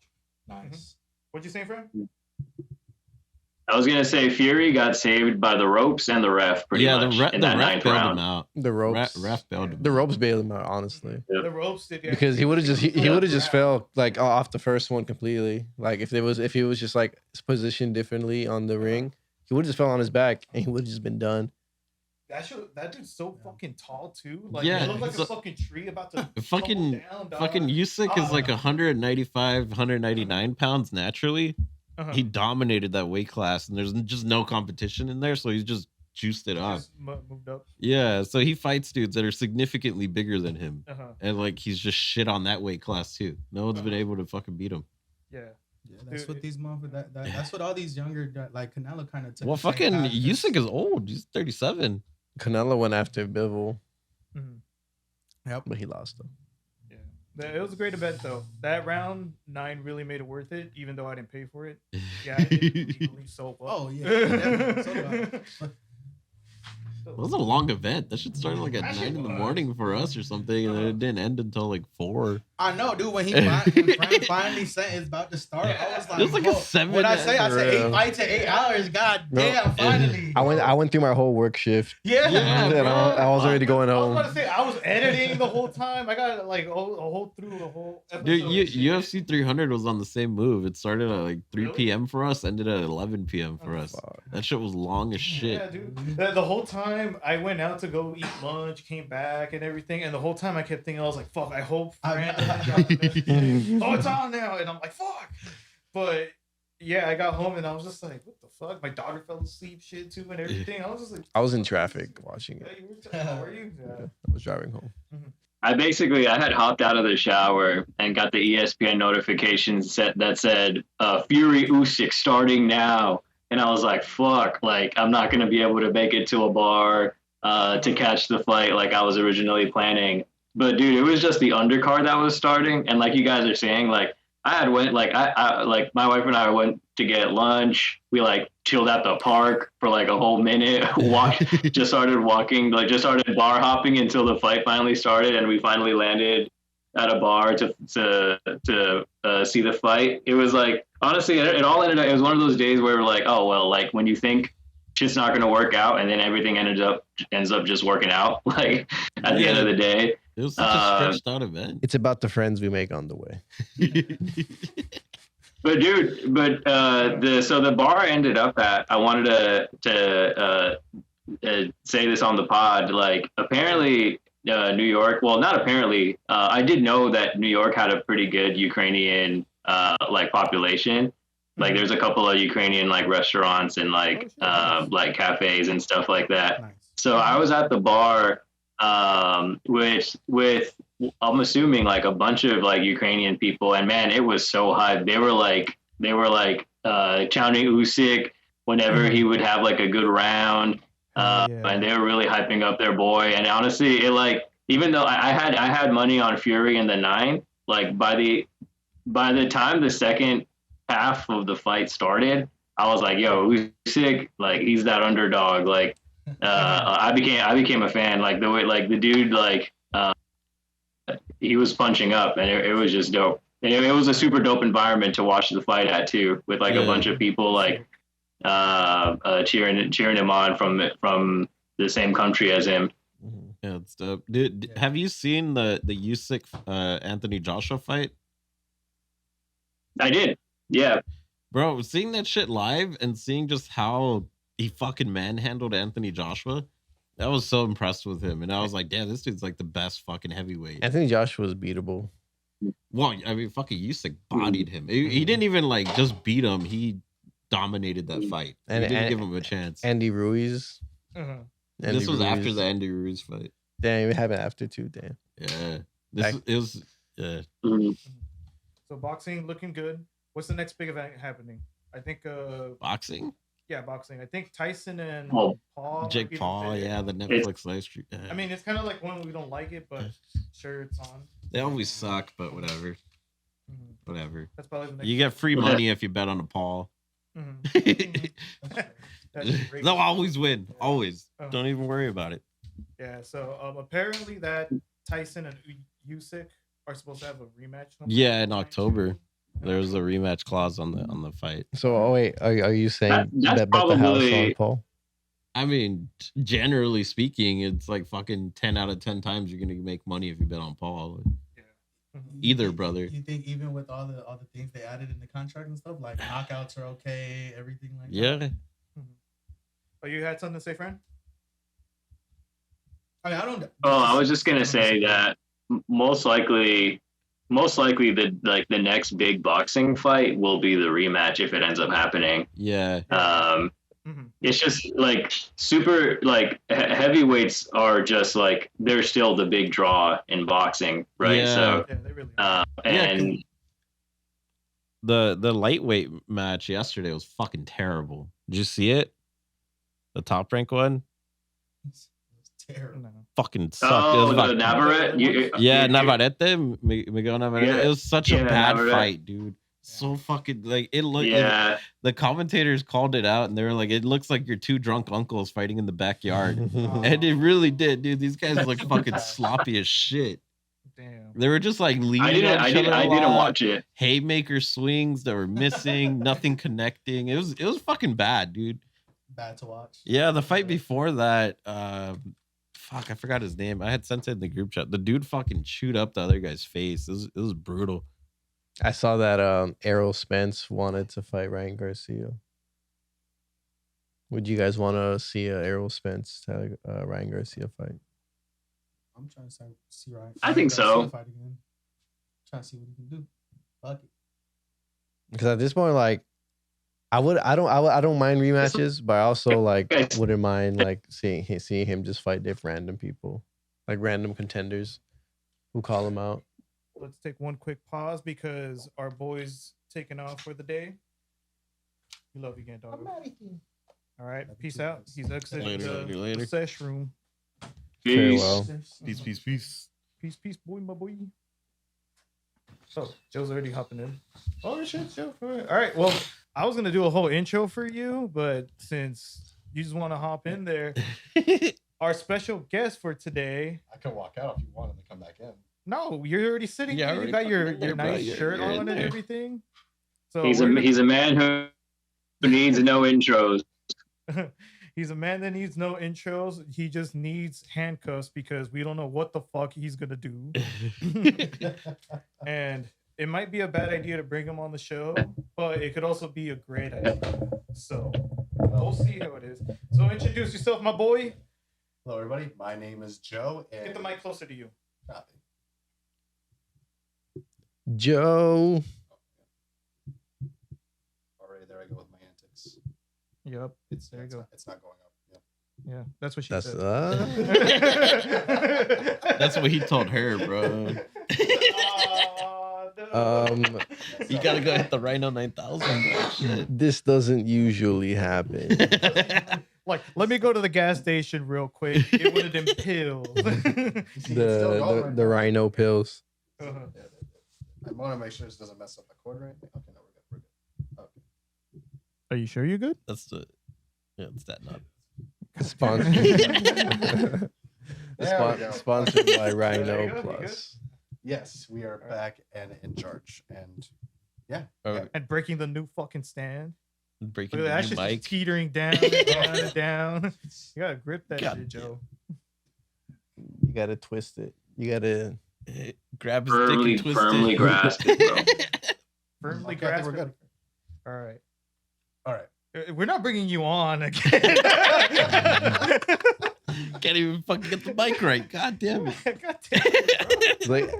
E: Nice.
B: What'd you say, friend?
F: I was gonna say Fury got saved by the ropes and the ref pretty
D: Yeah,
F: much
D: the
F: in that
D: ref
F: 9th
D: bailed him
F: round.
D: out.
C: The ropes,
D: Ref bailed him
C: the
D: out.
C: ropes bailed him out, honestly,
F: Yeah.
B: The ropes did. Yeah.
C: because he would have just he would have just fell like off the first one completely. Like if he was just like positioned differently on the ring, he would have just fell on his back and he would have just been done.
B: That dude's so fucking tall too. Like
D: Yeah,
B: he looked like
D: so-
B: a fucking tree about to
D: Fucking-
B: tumble down, dog.
D: Fucking Usyk is like 195, 199 pounds naturally.
B: Uh-huh.
D: He dominated that weight class, and there's just no competition in there, so he's just juiced it up.
B: Just moved up.
D: Yeah, so he fights dudes that are significantly bigger than him,
B: Uh-huh.
D: and like he's just shit on that weight class too. No one's been able to fucking beat him.
B: Yeah.
E: Yeah, that's
B: Dude,
E: what these motherfuckers. That's what all these younger like Canelo kind of took.
D: Well,
E: the same
D: fucking
E: path.
D: Usyk is old. He's 37.
C: Canelo went after Bivol,
B: Mhm.
C: but he lost though.
B: Yeah. It was a great event though. That round 9 really made it worth it, even though I didn't pay for it. Yeah, I did legally so well.
E: Oh yeah, definitely. So do I.
D: It was a long event. That shit started like at
B: That
D: 9
B: shit
D: in the
B: was.
D: morning for us or something, and then it didn't end until like 4.
E: I know, dude. When Frank finally said it's about to start, I was like,
D: It was like a
E: "Whoa."
D: 7
E: What I say? I said
C: Real.
E: 8 fights in 8 hours. God
C: Bro,
E: damn! Finally.
C: I went through my whole work shift.
E: Yeah.
D: Yeah,
C: And I was already going
B: I was
C: home.
B: about to say I was editing the whole time. I got like a whole episode.
D: Dude,
B: and shit.
D: UFC 300 was on the same move. It started at like 3
B: Really?
D: p.m. for us, ended at 11 p.m. for us.
C: Fuck.
D: That shit was long as shit.
B: Yeah, dude. The whole time I went out to go eat lunch, came back and everything, and the whole time I kept thinking, I was like, "Fuck, I hope Fran doesn't drop the message today. Oh, it's on now," and I'm like, "Fuck." But yeah, I got home and I was just like, "What the fuck?" My daughter fell asleep, shit too, and everything. I was just like,
C: I was in traffic watching
B: "Yeah,
C: it.
B: you were how are you?" Yeah.
C: I was driving home.
F: I had hopped out of the shower and got the ESPN notification that said Fury Usyk starting now, and I was like, "Fuck!" Like I'm not gonna be able to make it to a bar to catch the fight like I was originally planning. But dude, it was just the undercard that was starting, and like you guys are saying, like I had went like I like my wife and I went to get lunch. We like chilled at the park for like a whole minute. Just started walking, like just started bar hopping until the fight finally started, and we finally landed at a bar to see the fight. It was like honestly, it all ended up. It was one of those days where we're like, oh well, like when you think shit's not going to work out, and then everything ends up just working out. Like at the end of the day.
D: It was such a stretched out event.
C: It's about the friends we make on the way.
F: But dude, the bar I ended up at, I wanted to say this on the pod. Like apparently, New York. Well, not apparently. I did know that New York had a pretty good Ukrainian like population. Like there's a couple of Ukrainian like restaurants and like cafes and stuff like that.
B: Nice.
F: So I was at the bar with I'm assuming like a bunch of like Ukrainian people, and man, it was so hype. They were like counting Usyk whenever he would have like a good round, and they were really hyping up their boy. And honestly, it like even though I had money on Fury in the 9, like by the time the second half of the fight started, I was like, yo, Usyk, like he's that underdog. Like I became a fan. Like the way like the dude like he was punching up, and it was just dope. And it was a super dope environment to watch the fight at too, with like a bunch of people like cheering him on from the same country as him.
D: Yeah, it's dope. Dude, have you seen the Usyk Anthony Joshua fight?
F: I did. Yeah.
D: Bro, seeing that shit live and seeing just how he fucking manhandled Anthony Joshua, I was so impressed with him. And I was like, damn, this dude's like the best fucking heavyweight.
C: Anthony Joshua was beatable.
D: Well, I mean, fucking Usyk bodied him. He didn't even like just beat him. He dominated that fight.
C: And
D: he didn't give him a chance.
C: Andy Ruiz.
D: This was after the Andy Ruiz fight.
C: Damn, it happened after too. Damn.
D: Yeah. Yeah.
B: So boxing looking good. What's the next big event happening? I think
D: Boxing?
B: Yeah, boxing. I think Tyson and Paul.
D: Jake Paul, yeah, the Netflix live stream.
B: I mean, it's kind of like when we don't like it, but sure, it's on.
D: They always suck, but whatever. Whatever.
B: That's probably the next.
D: You get free money if you bet on a Paul. They'll always win. Always. Don't even worry about it.
B: Yeah. So apparently that Tyson and Usyk are supposed to have a rematch.
D: Yeah, in October. There's a rematch clause on the fight.
C: So, wait, are you saying
F: that's
C: bet the house
F: probably
C: on Paul?
D: I mean, generally speaking, it's like fucking 10 out of 10 times you're gonna make money if you bet on Paul. Either brother.
E: You think even with all the things they added in the contract and stuff, like knockouts are okay, everything like
D: Yeah.
E: that?
B: Oh, you had something to say, friend?
E: I mean, I don't.
F: Oh, I was just gonna say that most likely the next big boxing fight will be the rematch if it ends up happening.
D: Yeah.
F: It's just like super like heavyweights are just like they're still the big draw in boxing, right?
D: Yeah.
F: So
B: they really are.
F: and
D: the lightweight match yesterday was fucking terrible. Did you see it? The top rank one?
E: It's terrible.
B: No.
D: Fucking sucked.
F: oh,
D: It was
F: the
D: fucking-
F: Navarrete.
D: Navarrete, Miguel Navarrete.
F: Yeah.
D: It was such a
F: Yeah,
D: bad
F: Navarrete.
D: fight, dude. So fucking like it looked.
F: Yeah,
D: The commentators called it out, and they were like, "It looks like your two drunk uncles fighting in the backyard," and it really did, dude. These guys look fucking sloppy as shit.
B: Damn.
D: They were just like leaning.
F: I didn't watch it.
D: Haymaker swings that were missing, nothing connecting. It was fucking bad, dude.
E: Bad to watch.
D: Yeah, the fight before that, fuck, I forgot his name. I had sent it in the group chat. The dude fucking chewed up the other guy's face. It was brutal.
C: I saw that Errol Spence wanted to fight Ryan Garcia. Would you guys want to see a Errol Spence Ryan Garcia fight?
E: I'm trying to see Ryan.
F: I think so.
E: Fight again. Trying to see what he can do. Fuck it.
C: Because at this point, like, I don't mind rematches, but I also like wouldn't mind like seeing him just fight random people, like random contenders who call him out.
B: Let's take one quick pause because our boy's taking off for the day. We love you again, dog. All right, peace out. He's exiting
D: Later.
B: the Sesh'room.
F: Peace.
C: Farewell.
B: Peace, boy, my boy. So Joe's already hopping in. Oh shit, Joe! All right. Well, I was gonna do a whole intro for you, but since you just want to hop in there, our special guest for today.
G: I can walk out if you want and then come back in.
B: No, you're already sitting.
D: Yeah,
B: here. You
D: already
B: got your
D: fucking in there,
B: nice
D: bro.
B: shirt
D: You're in
B: on and
D: there.
B: everything. So
F: He's a man who needs no intros.
B: he's a man that needs no intros. He just needs handcuffs because we don't know what the fuck he's gonna do. And it might be a bad idea to bring him on the show, but it could also be a great idea. So We'll see how it is. So introduce yourself, my boy.
G: Hello, everybody. My name is Joe. And
B: Get the mic closer to you.
G: Copy.
C: Joe.
G: Already there I go with my antics.
B: Yep.
G: It's
B: There you go.
G: It's not going up. Yep.
B: Yeah, that's what she
C: That's
B: said.
D: That's what he told her, bro. You gotta go hit the Rhino 9000. Bro. Shit.
C: This doesn't usually happen.
B: Like, let me go to the gas station real quick. It would have been pills.
C: The rhino pills.
B: Uh-huh.
G: I want to make sure this doesn't mess up the cord or anything. Okay, no, we're good. Okay.
B: Are you sure you're good?
D: That's the it's that nut.
C: Sponsored.
G: There we go.
C: Sponsored by
B: There
C: Rhino
B: you go, you
C: Plus.
G: Yes, we are back and in charge. And yeah.
D: Oh,
B: And breaking the new fucking stand.
D: breaking
B: Look at that,
D: the
B: that
D: new
B: shit's
D: mic.
B: just teetering down and down and down. You gotta grip that
D: God
B: shit, Joe.
C: You gotta twist it. You gotta.
D: Grab his dick and twist
F: Firmly
D: it.
F: grasp it, bro.
B: Firmly
G: Okay, I think
B: grasp
G: we're
B: it.
G: good.
B: All right.
G: All right.
B: We're not bringing you on again.
D: Can't even fucking get the mic right. God damn it.
B: God damn it,
C: Like,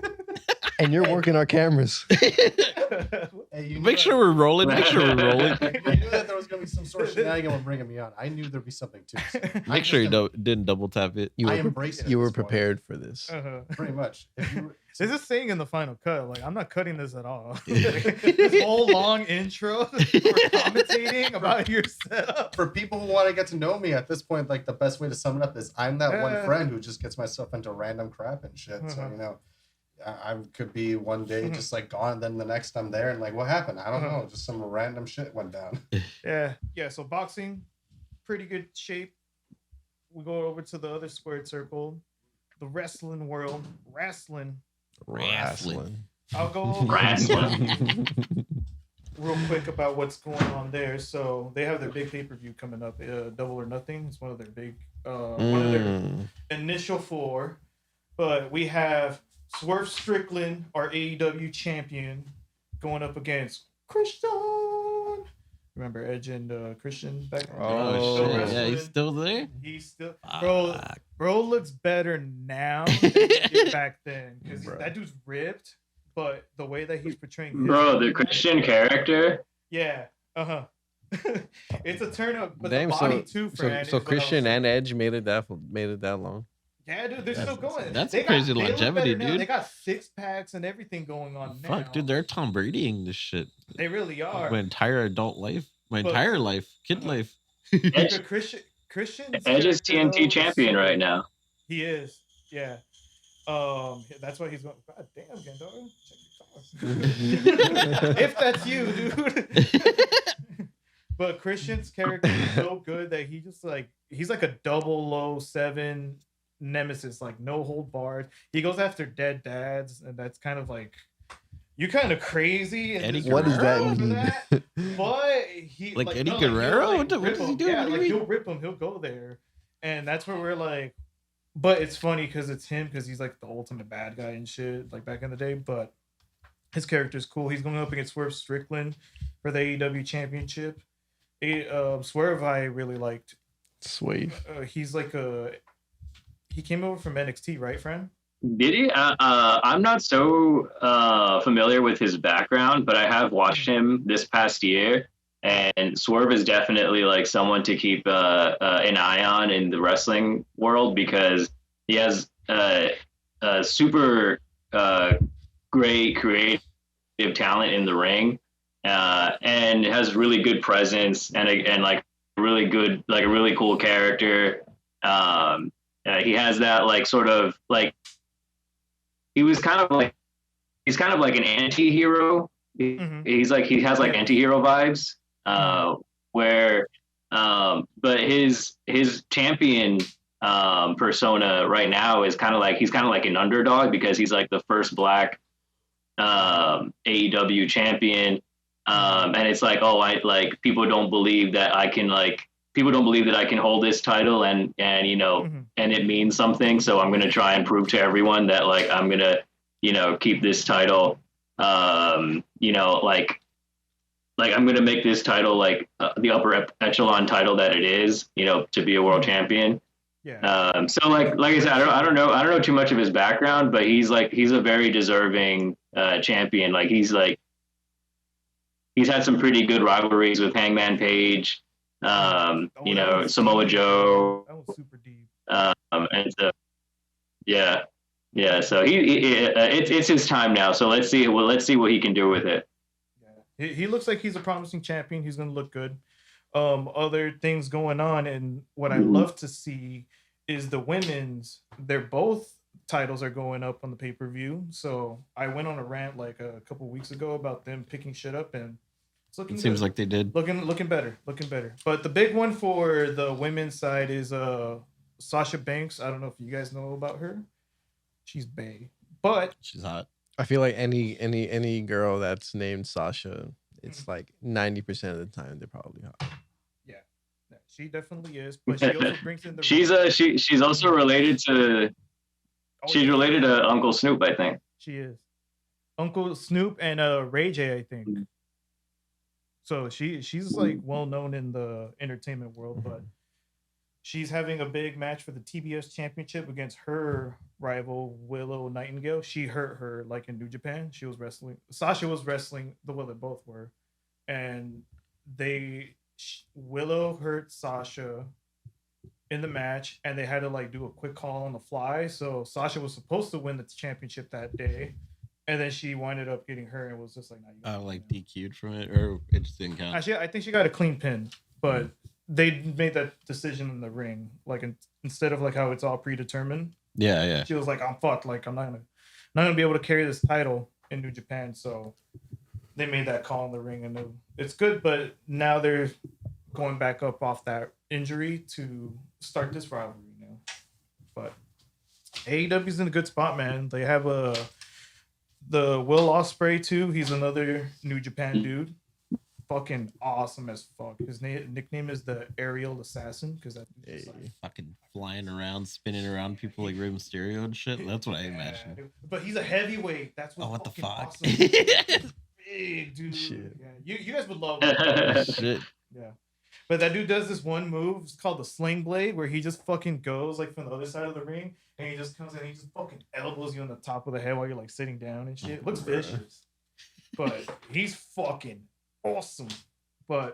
C: and you're working our cameras.
G: Hey, you
D: Make sure we're rolling. Make sure we're rolling.
G: I knew that there was going to be some sort of shenanigan when bringing me on. I knew there'd be something too. So
D: Make sure you didn't double tap it.
C: You
G: I
C: were,
G: embrace it.
C: you
G: at
C: were
G: this point.
C: prepared for this.
B: Uh-huh.
G: Pretty much. If you were,
B: There's this saying in the final cut, like, I'm not cutting this at all. This whole long intro for commentating about your setup.
G: for people who want to get to know me at this point, like the best way to sum it up is I'm that one
B: Yeah.
G: friend who just gets myself into random crap and shit. So,
B: Uh-huh.
G: you know, I could be one day
B: Mhm.
G: just like gone, then the next I'm there and like, what happened? I don't
B: Uh-huh.
G: know. Just some random shit went down.
B: Yeah, so boxing, pretty good shape. We go over to the other squared circle, the wrestling world. Wrestling. I'll go over
F: Wrestling.
B: real quick about what's going on there. So they have their big pay-per-view coming up, Double or Nothing. It's one of their big, one of their initial four. But we have Swerve Strickland, our AEW champion, going up against Christian. Remember Edge and Christian back then?
D: Oh,
B: Still
D: shit. Yeah,
B: wrestling.
D: he's still there?
B: He's still
D: Fuck.
B: bro looks better now than he did back then because
C: Bro.
B: that dude's ripped, but the way that he's portraying his
F: Bro, the Christian character.
B: yeah, it's a turn up, but
C: Damn,
B: the body too, Fran.
C: so
B: is what I was
C: Christian
B: saying.
C: and Edge made it that long.
B: Yeah, dude, they're still going.
D: That's
B: They
D: crazy
B: they look
D: longevity,
B: better now.
D: dude.
B: They got 6-packs and everything going on now.
D: Fuck, dude, they're Tom Bradying this shit.
B: They really are.
D: My entire adult life, my
B: But-
D: entire life, kid life.
F: Edge,
B: But Christian's
F: Edge is
B: character,
F: TNT
B: though,
F: champion right now.
B: He is, yeah. That's why he's going. God damn, Gandora, check your car. If that's you, dude. But Christian's character is so good that he's like a 007 nemesis, like no hold barred. He goes after dead dads, and that's kind of like you're kind of crazy. in
D: Eddie
B: this
C: What does that
B: world for
C: mean?
B: that, but he
D: Like Eddie
B: he'll,
D: Guerrero?
B: like,
D: What does
B: rip
D: he
B: him.
D: do?
B: Yeah,
D: What do you
B: like
D: mean?
B: he'll rip him. He'll go there, and that's where we're like. But it's funny because it's him because he's like the ultimate bad guy and shit, like back in the day. But his character's cool. He's going up against Swerve Strickland for the AEW championship. Swerve I really liked.
C: Sweet.
B: He's like he came over from NXT, right, friend?
F: Did he? I'm not so familiar with his background, but I have watched him this past year. And Swerve is definitely like someone to keep an eye on in the wrestling world because he has super great creative talent in the ring and has really good presence and like really good, like a really cool character. He has that like sort of like he's kind of like an anti-hero. He's like he has like anti-hero vibes. But his champion persona right now is kind of like an underdog because he's like the first black AEW champion, and it's like people don't believe that I can hold this title and you know and it means something, so I'm gonna try and prove to everyone that like I'm gonna keep this title, like I'm gonna make this title like the upper echelon title that it is, you know, to be a world champion.
B: Yeah.
F: So like I said, I don't know too much of his background, but he's a very deserving champion. Like he's had some pretty good rivalries with Hangman Page, you know, Samoa Joe,
B: That was super deep.
F: and so yeah, yeah. So it's his time now. So let's see. Well, let's see what he can do with it.
B: Yeah. He looks like he's a promising champion. He's gonna look good. Other things going on, and what I love to see is the women's. They're both titles are going up on the pay per view. So I went on a rant like a couple weeks ago about them picking shit up, and it's looking.
D: It seems
B: good.
D: like they did.
B: Looking better. But the big one for the women's side is Sasha Banks. I don't know if you guys know about her. She's bae, but
D: She's hot.
C: I feel like any girl that's named Sasha, it's like 90% of the time they're probably hot.
B: yeah, she definitely is. But she also brings in the.
F: She's also related to she's related to Uncle Snoop, I think.
B: She is Uncle Snoop and Ray J, I think. So she's like well known in the entertainment world, but she's having a big match for the TBS championship against her rival Willow Nightingale. She hurt her like in New Japan. She was wrestling. Sasha was wrestling the way they both were, and Willow hurt Sasha in the match, and they had to like do a quick call on the fly. So Sasha was supposed to win the championship that day, and then she winded up getting hurt and was just like, "Nah, you
D: Like DQ'd from it, or it just didn't count.
B: Actually, I think she got a clean pin, but they made that decision in the ring. Like instead of like how it's all predetermined,
D: Yeah.
B: she was like, "I'm fucked. Like I'm not gonna be able to carry this title in New Japan." So they made that call in the ring, and it's good. But now they're going back up off that injury to start this rivalry now. But AEW's in a good spot, man. They have the Will Ospreay too. He's another New Japan dude. Fucking awesome as fuck. His nickname is the Aerial Assassin because that
D: Fucking flying around, spinning around people like Rey Mysterio and shit. That's what I imagine.
B: But he's a heavyweight. That's
D: Oh, what the fuck?
B: Awesome. Big dude.
C: Shit.
B: Yeah. You guys would love it.
D: Shit.
B: Yeah. But that dude does this one move. It's called the Sling Blade, where he just fucking goes like from the other side of the ring, and he just comes in and he just fucking elbows you on the top of the head while you're like sitting down and shit. It looks vicious. But he's fucking awesome. And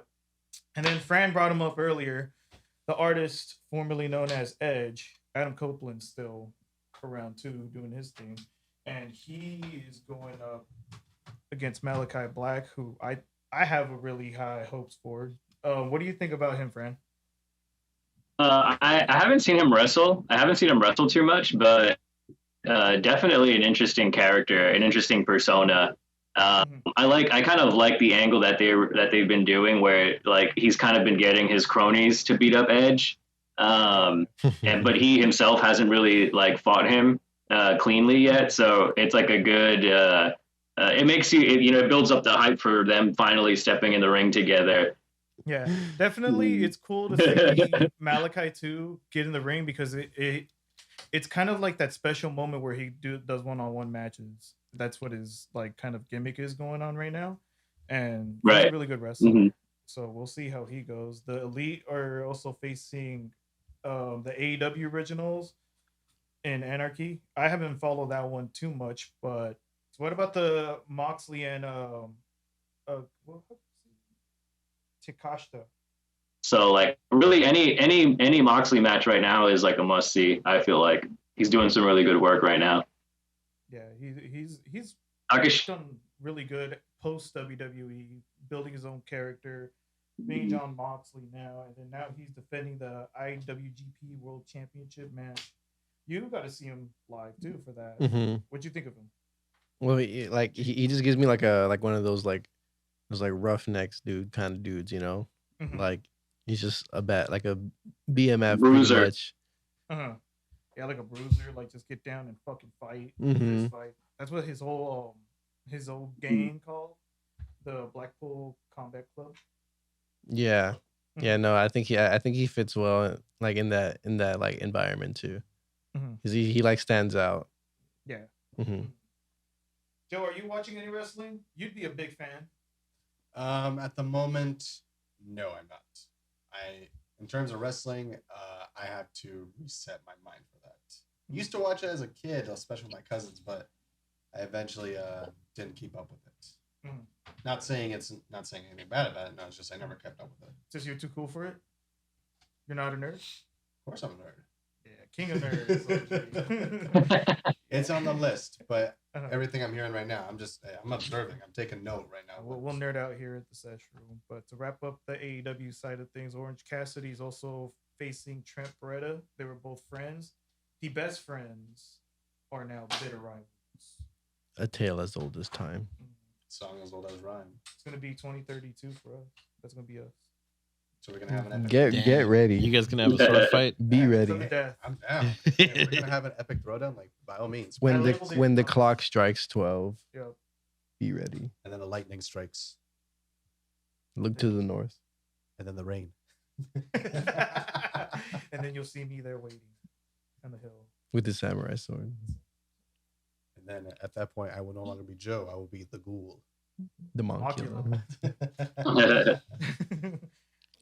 B: then Fran brought him up earlier. The artist formerly known as Edge, Adam Copeland's still around too, doing his thing. And he is going up against Malachi Black, who I have a really high hopes for. What do you think about him, Fran?
F: I haven't seen him wrestle. I haven't seen him wrestle too much, but definitely an interesting character, an interesting persona. I kind of like the angle that they've been doing, where like he's kind of been getting his cronies to beat up Edge, but he himself hasn't really like fought him cleanly yet. So it's like a good. It makes it builds up the hype for them finally stepping in the ring together.
B: Yeah, definitely. It's cool to see Malachi too get in the ring because it's kind of like that special moment where he does one-on-one matches. That's what his like kind of gimmick is going on right now, and he's a really good wrestler. Mm-hmm. So we'll see how he goes. The Elite are also facing the AEW originals in Anarchy. I haven't followed that one too much, but what about the Moxley and Takashita? So
F: like really any Moxley match right now is like a must see. I feel like he's doing some really good work right now.
B: Yeah, he's done really good post WWE, building his own character, being John Moxley now, and then now he's defending the IWGP World Championship match. You got to see him live too for that. Mm-hmm. What'd you think of him?
C: Well, he just gives me like one of those like roughnecks dude kind of dudes, you know. Mm-hmm. Like he's just a BMF
F: bruiser.
B: Yeah, like a bruiser, like just get down and fucking fight. Mm-hmm. Just fight. That's what his whole gang called, the Blackpool Combat Club.
C: Yeah, mm-hmm. Yeah. No, I think he fits well like in that like environment too, because he like stands out.
B: Yeah. Mm-hmm. Joe, are you watching any wrestling? You'd be a big fan.
G: At the moment, no, I'm not. In terms of wrestling, I have to reset my mind for that. Used to watch it as a kid, especially with my cousins, but I eventually didn't keep up with it.
B: Mhm.
G: Not saying anything bad about it. No, it's just I never kept up with it.
B: Just you're too cool for it. You're not a nerd.
G: Of course, I'm a nerd.
B: Yeah, king of nerds.
G: It's on the list, but
B: Uh-huh.
G: everything I'm hearing right now, I'm observing. I'm taking note right now.
B: We'll nerd out here at the Sesh'room. But to wrap up the AEW side of things, Orange Cassidy is also facing Trent Beretta. They were both friends. The best friends are now bitter rivals.
C: A tale as old as time.
G: Song as old as rhyme.
B: It's gonna be 2032 for us. That's gonna be us.
G: So we're gonna have an epic.
C: Get
D: Damn.
C: ready.
D: You guys gonna have a sword fight?
C: Be
B: To the
C: ready.
B: death.
G: I'm down. Yeah, we're gonna have an epic throwdown, like by all means.
C: When the
B: levels
C: when the
B: it.
C: clock strikes 12,
B: Yeah.
C: be ready.
G: And then the lightning strikes,
C: Look to the north.
G: and then the rain.
B: And then you'll see me there waiting on the hill.
C: With the samurai sword.
G: And then at that point, I will no longer be Joe. I will be the ghoul.
C: The monk
B: Oculus.
C: killer.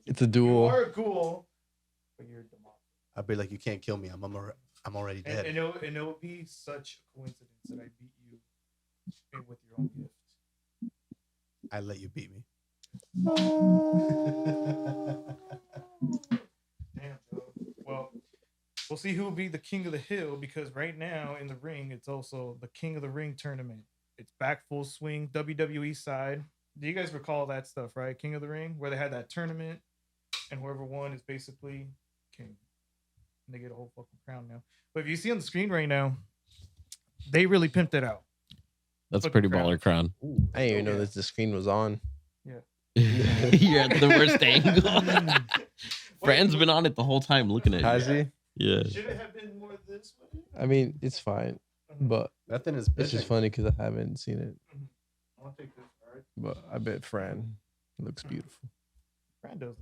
C: It's a
B: You
C: duel.
B: are a ghoul, but you're a demon.
G: I'll be like, you can't kill me. I'm already dead.
B: And it'll be such a coincidence that I beat you with your own gift.
G: I let you beat me.
B: Damn, Joe. Well, we'll see who will be the king of the hill, because right now in the ring, it's also the King of the Ring tournament. It's back full swing, WWE side. Do you guys recall that stuff, right? King of the Ring, where they had that tournament, and whoever won is basically king. And they get a whole fucking crown now. But if you see on the screen right now, they really pimped it out.
D: That's a
B: Fucking
D: pretty baller crown.
C: I didn't even know that the screen was on.
D: You're at the worst angle. Fran's been on it the whole time looking at
C: Has
D: you.
C: he?
D: Yeah.
B: Should it have been more this way?
C: I mean, it's fine, but
G: That thing is
C: it's just
G: bitching.
C: funny because I haven't seen it.
B: I'll take this, all right?
C: But I bet Fran looks beautiful.
B: Brand doesn't.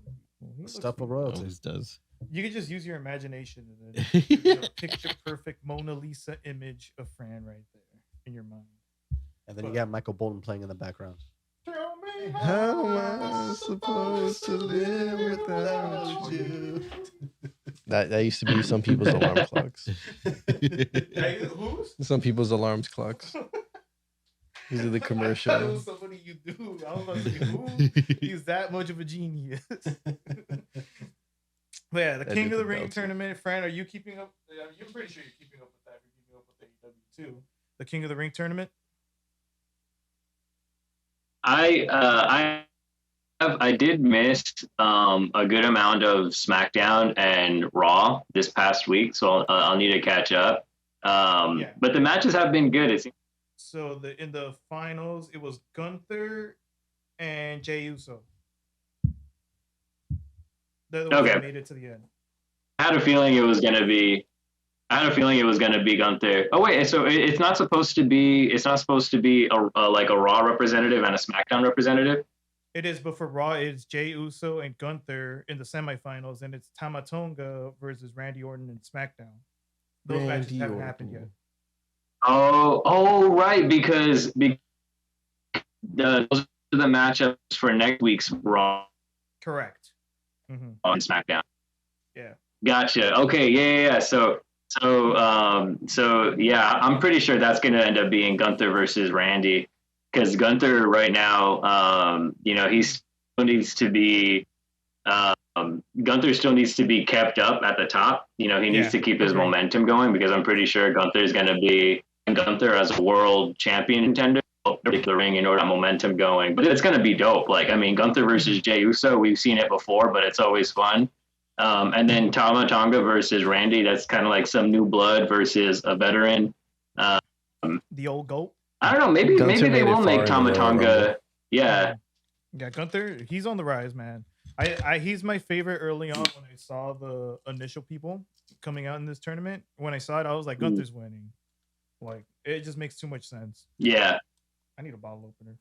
B: He looks
G: Stuff of
B: beautiful.
G: royalty.
D: Always does.
B: You could just use your imagination and then you know, picture perfect Mona Lisa image of Fran right there in your mind.
G: And then you got Michael Bolton playing in the background.
B: Tell me
C: How am I supposed to live without you? That used to be some people's alarm clocks.
B: Hey, who's?
C: Some people's alarms clocks. These are the
B: I thought it
C: commercial.
B: was somebody you do. I was about to say, who? He's that much of a genius. But yeah, the
C: That
B: King of
C: dude's
B: the
C: a
B: Ring
C: belter.
B: tournament. Fran, are you keeping up? You're pretty sure you're keeping up with that. You're keeping up with AEW too. The King of the Ring tournament.
F: I did miss a good amount of SmackDown and Raw this past week, so I'll need to catch up.
B: Yeah.
F: But the matches have been good. It's
B: So in the finals, it was Gunther and Jey Uso. They're the ones that
F: Okay.
B: made it to the end.
F: I had a feeling it was gonna be. Gunther. Oh wait, so it's not supposed to be. It's not supposed to be like a Raw representative and a SmackDown representative.
B: It is, but for Raw, it's Jey Uso and Gunther in the semifinals, and it's Tama Tonga versus Randy Orton in SmackDown. Those matches
C: Randy
B: haven't happened yet.
C: Orton.
F: Oh, right, because those are the matchups for next week's Raw
B: Correct. Mm-hmm.
F: and SmackDown.
B: Yeah.
F: Gotcha. Okay. Yeah. So yeah, I'm pretty sure that's going to end up being Gunther versus Randy, because Gunther right now, he still needs to be, Gunther still needs to be kept up at the top. He needs to keep his
B: agreed.
F: momentum going, because I'm pretty sure Gunther is going to be Gunther as a world champion contender. The ring in order to momentum going, but it's going to be dope. Gunther versus Jey Uso, we've seen it before, but it's always fun. And then Tama Tonga versus Randy, that's kind of like some new blood versus a veteran.
B: The old GOAT.
F: I don't know, maybe
C: Gunther
F: they
C: made it
F: will
C: far
F: make
C: in the
F: Tama
C: Royal
F: Tonga.
C: Rumble.
F: Yeah,
B: Yeah, Gunther, he's on the rise, man. He's my favorite early on when I saw the initial people coming out in this tournament. When I saw it, I was like, Gunther's winning. Like, it just makes too much sense.
F: yeah.
B: I need a bottle opener.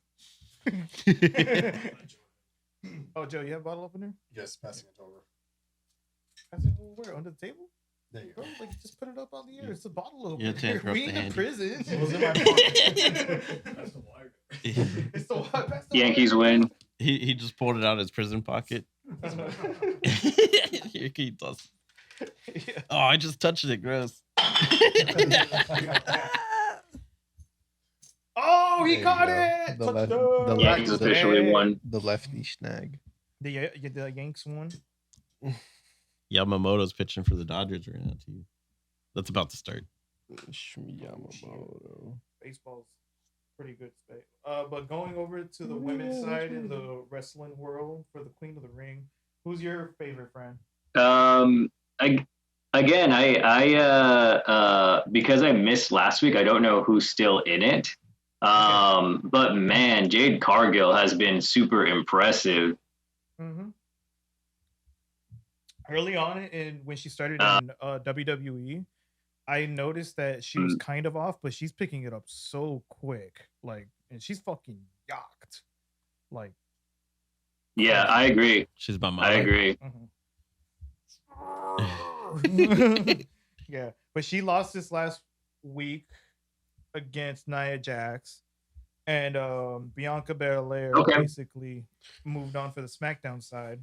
B: Oh, Joe, you have a bottle opener?
G: Yes, passing it over.
B: Pass it where? Under the table?
G: There you
B: Bro,
G: go.
B: like, just put it up on the air. It's a bottle opener.
D: You have to interrupt
B: We
D: the
B: in
D: hand.
B: prison.
G: It was in my pocket. That's the wire.
B: It's the pass the
F: Yankees
B: wire.
F: win.
D: He just pulled it out of his prison pocket. He does.
B: Yeah.
D: Oh, I just touched it. Gross.
B: Oh, he
C: There you
B: caught
C: go.
B: it!
C: The
B: Touchdown!
C: left-
F: Yankees officially won.
C: The lefty snag.
B: The Yanks won.
D: Yamamoto's pitching for the Dodgers right now too. That's about to start.
C: Yamamoto.
B: Baseball's pretty good space. But going over to the women's side in the wrestling world for the Queen of the Ring, who's your favorite friend?
F: I because I missed last week, I don't know who's still in it. But man, Jade Cargill has been super impressive.
B: Mm-hmm. Early on, when she started in WWE, I noticed that she was kind of off, but she's picking it up so quick. Like, and she's fucking yacked. Like,
F: Yeah, I agree.
D: She's my mom.
F: I agree.
B: Yeah, but she lost this last week against Nia Jax, and Bianca Belair basically moved on for the SmackDown side.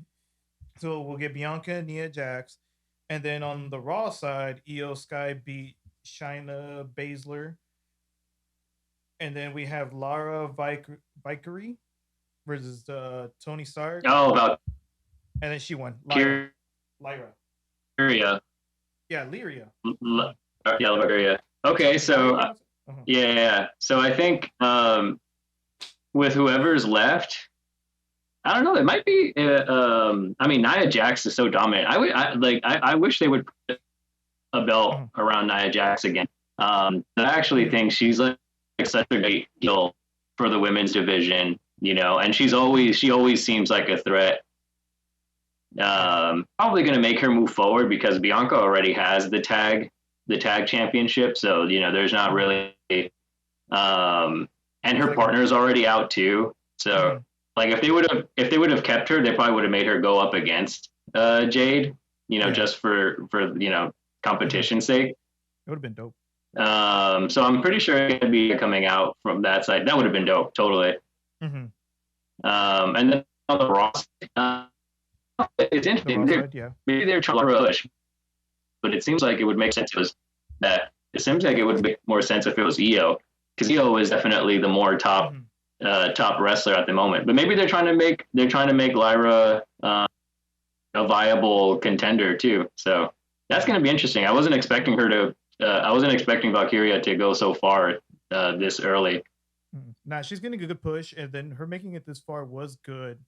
B: So we'll get Bianca, Nia Jax, and then on the Raw side, Io Sky beat Shayna Baszler, and then we have Lara Valkyrie versus Tony Stark.
F: Oh, about
B: and then she won.
F: Lyra.
B: Yeah, Lyria.
F: Yeah, Lyria. Okay, so yeah. So I think with whoever's left, I don't know. It might be. I mean, Nia Jax is so dominant. I wish they would put a belt around Nia Jax again. I actually think she's like such a great heel for the women's division, you know, and she always seems like a threat. Probably going to make her move forward because Bianca already has the tag championship, so you know there's not really, and her partner's already out too. So like if they would have kept her, they probably would have made her go up against Jade, you know, just for you know competition's sake.
B: It would have been dope.
F: So I'm pretty sure it's gonna be coming out from that side. That would have been dope, totally. And then on the Raw, it's interesting. Maybe they're trying to rush, but it seems like it would make sense if it would make more sense if it was Io, because Io is definitely the more top wrestler at the moment. But maybe they're trying to make Lyra a viable contender too. So that's going to be interesting. I wasn't expecting Valkyria to go so far this early.
B: Nah, she's getting a good push, and then her making it this far was good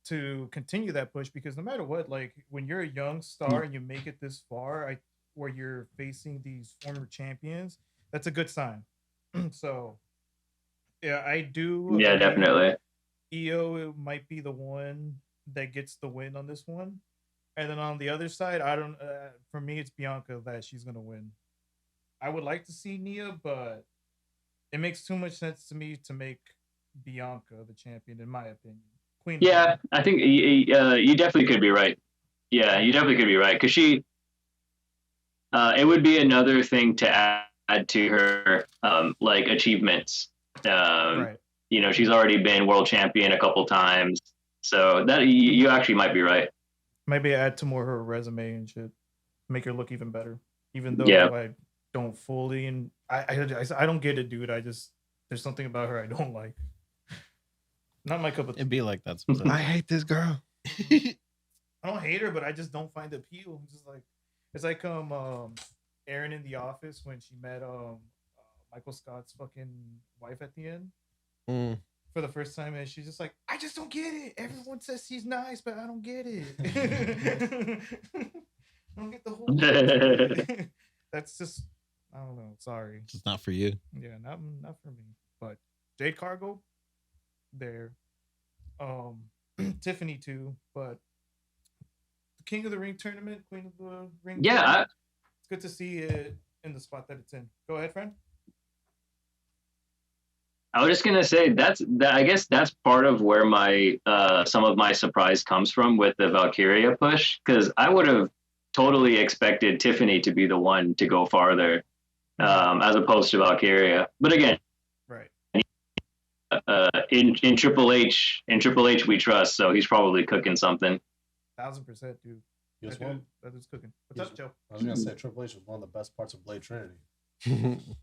B: to continue that push, because no matter what, like when you're a young star and you make it this far, where you're facing these former champions, that's a good sign. So yeah, I do.
F: Yeah, definitely.
B: Io might be the one that gets the win on this one, and then on the other side, I don't. For me, it's Bianca that she's gonna win. I would like to see Nia, but it makes too much sense to me to make Bianca the champion, in my opinion. Queen.
F: Yeah, I think you definitely could be right. Yeah, you definitely could be right, because she. It would be another thing to add to her like achievements. Right. You know, she's already been world champion a couple times, so that you actually might be right.
B: Maybe add to more her resume and shit, make her look even better. Even though I don't fully, and I don't get it, dude. There's something about her I don't like. Not my cup of tea.
D: It'd be like that sometimes.
C: I hate this girl.
B: I don't hate her, but I just don't find the appeal. It's like Erin in The Office when she met Michael Scott's fucking wife at the end for the first time, and she's just like, I just don't get it. Everyone says she's nice, but I don't get it. I don't get the whole thing. That's just, I don't know. Sorry,
D: it's not for you.
B: Yeah, not for me. But Jade Cargill, there, Tiffany too. But the King of the Ring tournament, Queen of the Ring.
F: Yeah,
B: it's good to see it in the spot that it's in. Go ahead, friend.
F: I was just gonna say I guess that's part of where my some of my surprise comes from with the Valkyria push, because I would have totally expected Tiffany to be the one to go farther, as opposed to Valkyria. But again,
B: right,
F: in Triple H, we trust. So he's probably cooking something.
B: 1000%, dude.
G: He was
B: That
G: one.
B: dude- that dude's cooking. What's up, Joe?
G: I was gonna say Triple H was one of the best parts of Blade Trinity.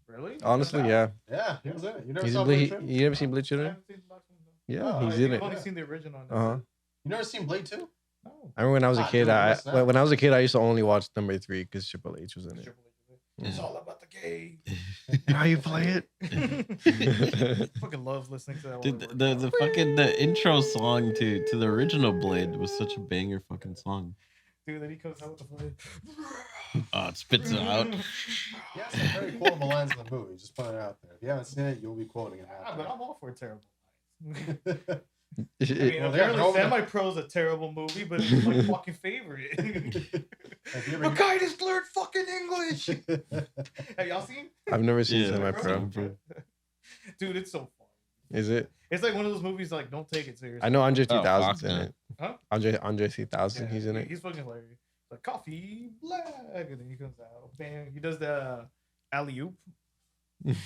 B: Really?
C: Honestly, yeah.
G: Yeah, he was in it. You never
C: He's
G: saw
C: in
G: Blade
C: Blade,
G: Trinity?
C: you never seen Blade
B: I
C: Trinity?
B: haven't seen the last one, though.
C: Yeah,
G: Oh,
C: he's in
B: I've
C: it.
B: only
G: Yeah.
B: seen the original.
C: Uh-huh.
G: You never seen Blade 2?
B: No.
C: I remember when I was a
G: Ah,
C: kid.
G: dude,
C: I
G: that's not-
C: when I was a kid, I used to only watch number 3 because Triple H was in it.
B: Triple H is it. It's all about the game.
C: How you play it?
B: Fucking love listening to that.
D: Dude,
B: while I
D: the,
B: work
D: the
B: out.
D: fucking the intro song to the original Blade was such a banger fucking song.
B: Dude, then he comes out with the fucking.
D: It spits it out.
G: He has some very quotable lines in the movie. Just putting it out there. If you haven't seen it, you'll be quoting it.
B: Ah, but I'm all for terrible. I mean,
G: Well,
B: apparently,
G: they're over-
B: Semi-Pro's a terrible movie, but it's my fucking favorite.
G: Have you
B: The
G: ever-
B: guy just learned fucking English. Have y'all seen?
C: I've never seen
D: Yeah.
C: Semi-Pro.
B: Dude, it's so funny.
C: Is it?
B: It's like one of those movies like don't take it seriously.
C: I know Andre
D: Oh,
C: 3000's
D: fuck
C: in
D: no.
C: it.
B: Huh?
C: Andre 3000,
B: Yeah,
C: he's in it.
B: He's fucking hilarious. Like coffee black, and then he comes out. Bam! He does the alley oop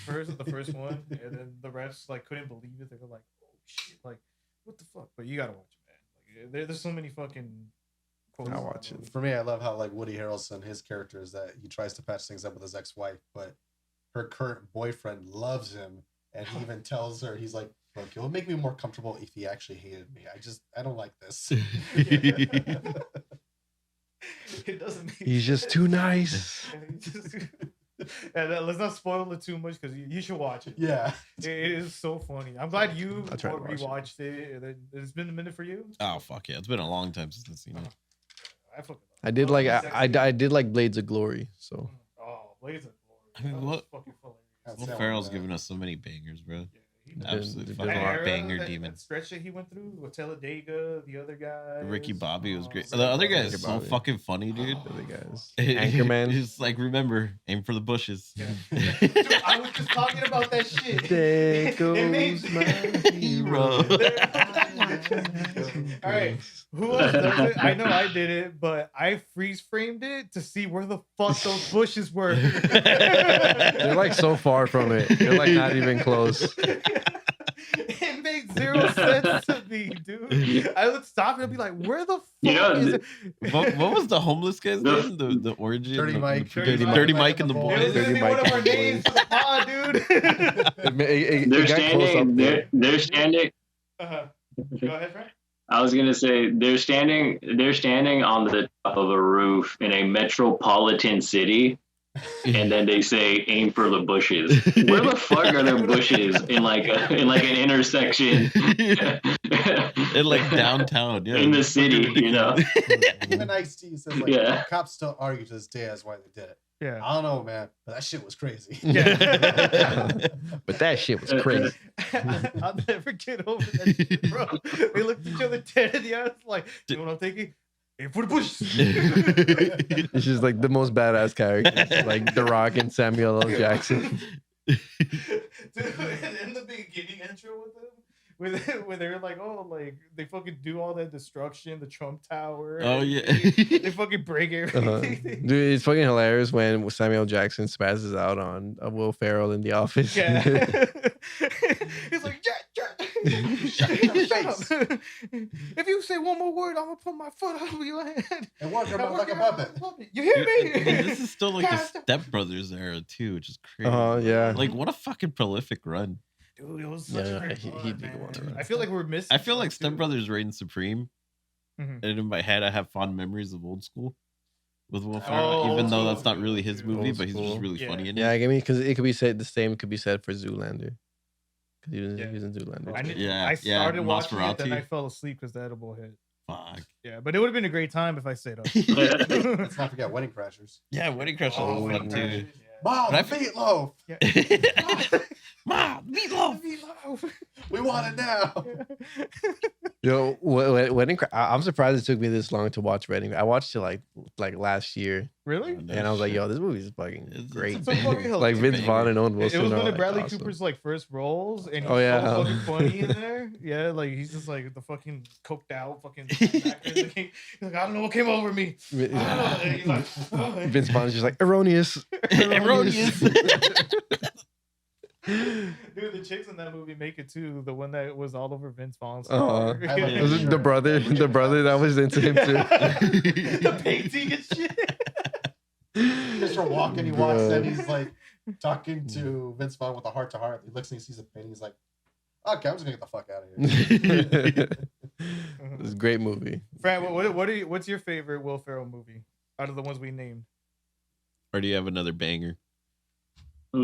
B: first, the first one, and then the refs like couldn't believe it. They were like, "Oh shit! Like, what the fuck?" But you gotta watch it, man. Like, there's so many fucking. quotes
C: I'll
B: in that
C: watch it.
B: movie.
G: For me, I love how like Woody Harrelson, his character is that he tries to patch things up with his ex-wife, but her current boyfriend loves him, and he even tells her, he's like, "Look, it would make me more comfortable if he actually hated me. I don't like this."
B: It doesn't. Make
C: He's just
B: sense.
C: too nice.
B: And let's not spoil it too much because you should watch it.
G: Yeah.
B: It is so funny. I'm glad you
C: I'll try to watch it.
B: rewatched it. And then it's been a minute for you.
D: Oh fuck yeah! It's been a long time since I've seen it.
B: I fucking love
C: I
B: it.
C: did like
B: Sexy.
C: I did like Blades of Glory. So
B: Oh, Blaze of Glory.
D: I mean,
B: That was
D: what-
B: fucking hilarious.
G: That's
D: Will
G: that
D: Ferrell's
G: one,
D: giving us so many bangers, bro.
B: Yeah, he
C: Did-
D: Absolute
C: did
D: fucking
C: a lot.
D: banger
B: that,
D: demon.
B: That stretch that he went through with Talladega, the other guy.
D: Ricky Bobby was great.
B: Oh,
D: The other guy
C: Ricky
D: is so
C: Bobby.
D: fucking funny, dude.
C: the other guys,
D: He's
C: Anchorman.
D: like, remember, aim for the bushes.
B: Yeah. Dude, I was just talking about that shit.
C: There
B: It
C: goes
B: made-
C: my
D: hero.
B: All right, who else does it? I know I did it, but I freeze framed it to see where the fuck those bushes were.
C: They're like so far from it. They're like not even close.
B: It makes zero sense to me, dude. I would stop and be like, "Where the fuck
F: You know,
B: is it?"
D: What was the homeless guy's
F: The-
D: name? The origin?
G: Dirty
D: the-
G: Mike.
D: the
B: Dirty
D: Dirty
B: Mike
D: Mike and the
B: It was
D: boys.
C: Dirty
B: gonna be one
C: Mike
B: of our
C: and the
B: names
C: boys.
B: for the pod, dude.
C: It
F: They're
C: got close up
F: standing.
C: there.
F: They're standing.
B: uh-huh. Go ahead, Frank.
F: I was gonna say they're standing on the top of a roof in a metropolitan city, and then they say aim for the bushes. Where the fuck are there bushes in like an intersection
D: In like downtown, yeah.
F: in the city? You know,
G: Even Ice-T says like
F: Yeah.
G: cops still argue to this day as why they did it.
B: Yeah.
G: I don't know, man, but that shit was crazy.
C: But that shit was crazy.
B: I'll never get over that shit, bro. They looked each other dead in the eyes, like, you know what I'm thinking? Aim for the bushes.
C: It's just like the most badass characters, like The Rock and Samuel L. Jackson.
B: Dude, and in the beginning intro with them, where they're like, oh, like they fucking do all that destruction, the Trump Tower.
D: Oh,
B: and
D: yeah.
B: they fucking break everything.
C: Dude, it's fucking hilarious when Samuel L. Jackson spazzes out on Will Ferrell in The Office.
B: Yeah. He's like, shut up. If you say one more word, I'm gonna put my foot over your head.
G: And walk around like a puppet.
B: You hear
D: And
B: me?
D: this is still like the Step Brothers era too, which is crazy.
C: Yeah.
D: Like what a fucking prolific run.
B: Dude, it was such
C: Yeah,
B: a great
C: he
B: run,
C: did
B: man.
C: want to run.
B: I feel like we're missing.
D: I feel like
B: something,
D: Step
B: too.
D: Brothers reigns supreme.
B: Mhm.
D: And in my head I have fond memories of Old School with Will
B: Oh,
D: Ferrell, even
B: Old
D: though
B: School.
D: that's not really his movie,
C: Old
D: but he's just
C: School.
D: really
B: Yeah.
D: funny in
C: Yeah,
D: it.
C: I mean, because it could be said the same could be said for Zoolander. Because
B: Yeah.
C: he was in Zoolander.
B: I,
C: too.
B: did,
D: Yeah,
B: I
D: yeah,
B: started watching it, then
D: Nosferatu.
B: I fell asleep because the edible hit.
D: Fuck.
B: Yeah, but it would have been a great time if I stayed up.
G: Let's not forget Wedding Crashers.
D: Yeah, Wedding Crashers
B: Oh,
D: was
B: Wedding
D: fun too.
B: Crashers,
G: Mom,
D: But I-
G: meatloaf.
B: yeah.
D: Mom, meatloaf.
G: We want it now.
C: Yo, Wedding. I'm surprised it took me this long to watch Wedding. I watched it like last year,
B: Really?
D: No
C: and I was like,
D: shit.
C: "Yo, this movie is fucking
D: It's
C: great."
B: It's so fucking
C: Like Vince
D: banger.
C: Vaughn and Owen
B: It
C: Wilson.
B: was
C: are,
B: one of
C: like,
B: Bradley
C: awesome.
B: Cooper's like first roles, and he's
C: Oh, yeah.
B: so fucking funny in there. Yeah, like he's just like the fucking coked out fucking. He's like, I don't know what came over me. And he's like,
C: Vince Vaughn is just like erroneous.
D: Erroneous.
B: Dude, the chicks in that movie make it too. The one that was all over Vince Vaughn's
C: Uh-huh.
B: car.
G: I love
C: Was it the brother? The brother that was into him too.
B: The painting and shit.
G: Mr. Walken, he walks
C: Bruh.
G: in, he's like talking to Vince Vaughn with a heart to heart. He looks and he sees a painting. He's like, okay, I'm just gonna get the fuck out of here.
C: It's a great movie.
B: Fran, what's your favorite Will Ferrell movie out of the ones we named?
D: Or do you have another banger?
F: I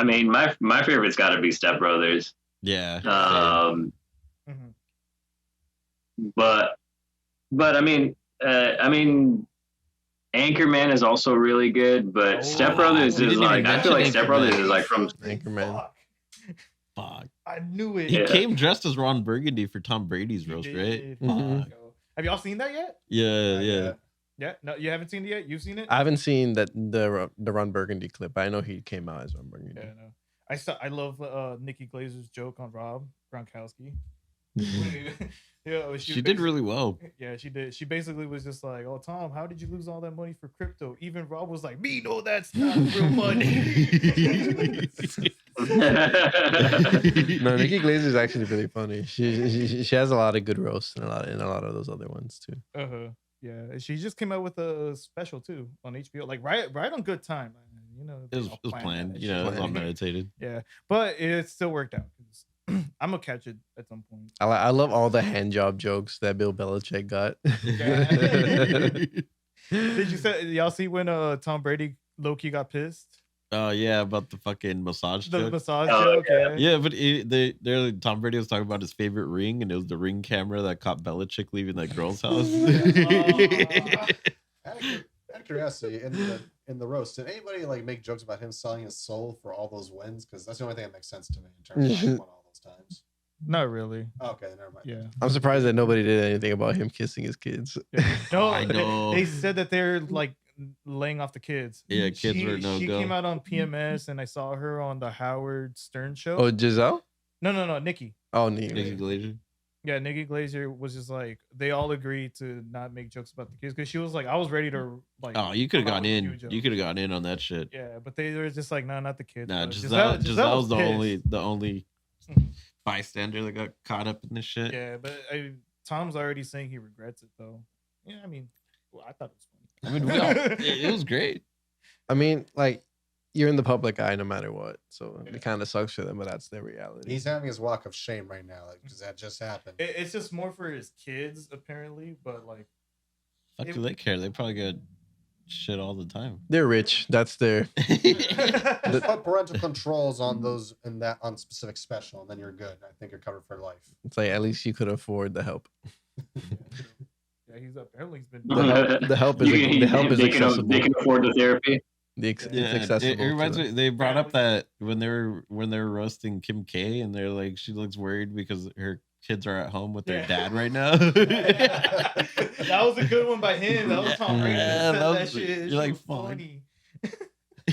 F: mean, my favorite's got to be Step Brothers.
D: Yeah.
B: Mhm.
F: But I mean, Anchorman is also really good. But Step Brothers
D: we
F: is
D: didn't even
F: like, I feel like
D: mention
F: Step Brothers
D: Anchorman.
F: is like from.
C: Anchorman.
D: Fuck.
B: I knew it.
D: He
F: Yeah.
D: came dressed as Ron Burgundy for Tom Brady's
B: He
D: roast,
B: did.
D: right?
C: Mhm.
B: Fuck. Have y'all seen that yet?
D: Yeah.
B: Yeah. No, you haven't seen it yet. You've seen it.
C: I haven't seen the Ron Burgundy clip, but I know he came out as Ron Burgundy.
B: Yeah, no. I love Nikki Glazer's joke on Rob Gronkowski. Yeah,
D: She did really well.
B: Yeah, she did. She basically was just like, "Oh, Tom, how did you lose all that money for crypto?" Even Rob was like, "Me, no, that's not real money."
C: No, Nikki Glazer is actually really funny. She has a lot of good roasts and a lot of those other ones too.
B: Yeah, she just came out with a special too on HBO, like right on good time. You know,
D: It was
B: all
D: planned.
B: that
D: You know, it was all
B: shit.
D: meditated.
B: Yeah, but it still worked out. I'm gonna catch it at some point.
C: I love all the hand job jokes that Bill Belichick got.
B: Did y'all see when Tom Brady low-key got pissed?
D: Oh yeah, about the fucking massage
B: The
D: joke.
B: massage
F: Oh,
B: joke. Yeah.
D: Yeah, but Tom Brady was talking about his favorite ring, and it was the ring camera that caught Belichick leaving that girl's house.
G: Out of curiosity, in the roast, did anybody like make jokes about him selling his soul for all those wins? Because that's the only thing that makes sense to me in terms of how he won all those times.
B: Not really.
G: Okay, never mind.
B: Yeah.
C: I'm surprised that nobody did anything about him kissing his kids.
B: No,
D: I know.
B: they said that they're like laying off the kids.
D: Yeah, kids were no
B: She
D: go.
B: came out on PMS, and I saw her on the Howard Stern show.
C: Oh, Giselle?
B: No, Nikki.
C: Oh,
D: Nikki
C: Nikki.
D: Glazer.
B: Yeah, Nikki Glazer was just like, they all agreed to not make jokes about the kids because she was like, I was ready to like.
D: Oh, you could have
B: come out
D: gone
B: with a
D: in.
B: few jokes.
D: You could have gone in on that shit.
B: Yeah, but they were just like, no, not the kids.
D: Nah,
B: But
D: Giselle was the
B: pissed.
D: only
B: Mhm.
D: bystander that got caught up in this shit.
B: Yeah, but Tom's already saying he regrets it though. Yeah, I mean, well, I thought it was funny.
D: I mean, it was great.
C: I mean, like, you're in the public eye no matter what. So it kind of sucks for them, but that's their reality.
G: He's having his walk of shame right now, like because that just happened.
B: It's just more for his kids apparently, but like,
D: Fuck do they care? They probably get shit all the time.
C: They're rich. That's their.
G: Just put parental controls on those and that on specific special, and then you're good. I think you're covered for life.
C: It's like at least you could afford the help.
B: yeah, he's been.
C: The help is accessible.
F: They can afford the therapy.
C: It's
D: Yeah,
C: accessible.
D: it reminds
C: to
D: me. They brought up that when they were roasting Kim K, and they're like, she looks worried because her kids are at home with their
B: Yeah.
D: dad right now.
B: That was a good one by him. That was Tom Brady.
D: Yeah,
B: that said
D: that
B: that
D: was-
B: shit.
D: you're
B: She
D: like,
B: was
D: fuck.
B: funny.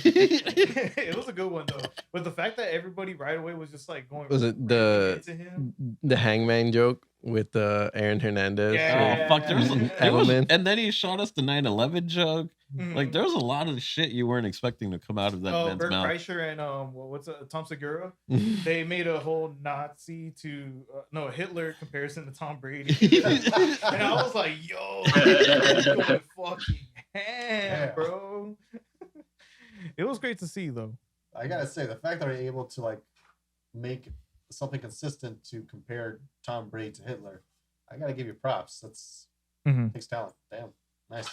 B: It was a good one though. But the fact that everybody right away was just like going.
C: Was it
B: right into him?
C: the hangman joke with Aaron Hernandez?
B: Yeah.
D: Oh fuck! There was,
C: Mhm.
D: it was,
C: Edelman.
D: and then he shot us the 9/11 joke.
B: Mhm.
D: Like there was a lot of shit you weren't expecting to come out of that man's
B: Bert
D: mouth.
B: Kreischer and Tom Segura. They made a whole Nazi to Hitler comparison to Tom Brady, and I was like, "Yo, he's going fucking ham,
G: Yeah.
B: bro." It was great to see, though.
G: I gotta say, the fact that they're able to like make something consistent to compare Tom Brady to Hitler, I gotta give you props. That's takes talent. Damn, nice.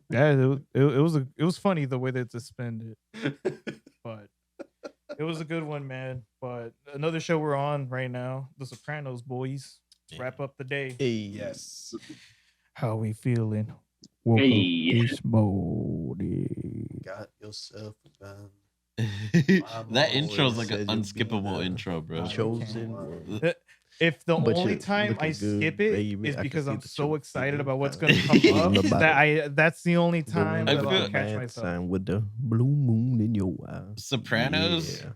B: Yeah, it was funny the way that they spend it, but it was a good one, man. But another show we're on right now, The Sopranos, boys. Let's wrap up the day.
C: Hey,
G: Yes.
B: How we feeling? Woke
F: Hey.
B: up this morning.
G: Got yourself a gun.
D: That intro is like
C: Said
D: an
C: you'd be
D: unskippable
C: the
D: intro, bro.
C: chosen one.
B: If the
C: But
B: only
C: you
B: time I
C: looking good,
B: skip it
C: baby.
B: is
C: I can
B: because
C: see
B: I'm
C: that
B: so
C: you're
B: excited
C: feeling
B: about what's
C: fine.
B: gonna come up,
C: Nobody.
B: that's the only time
D: I
B: that
D: feel-
B: I'll catch myself.
C: Sign with the blue moon in your eyes.
D: Sopranos
C: Yeah.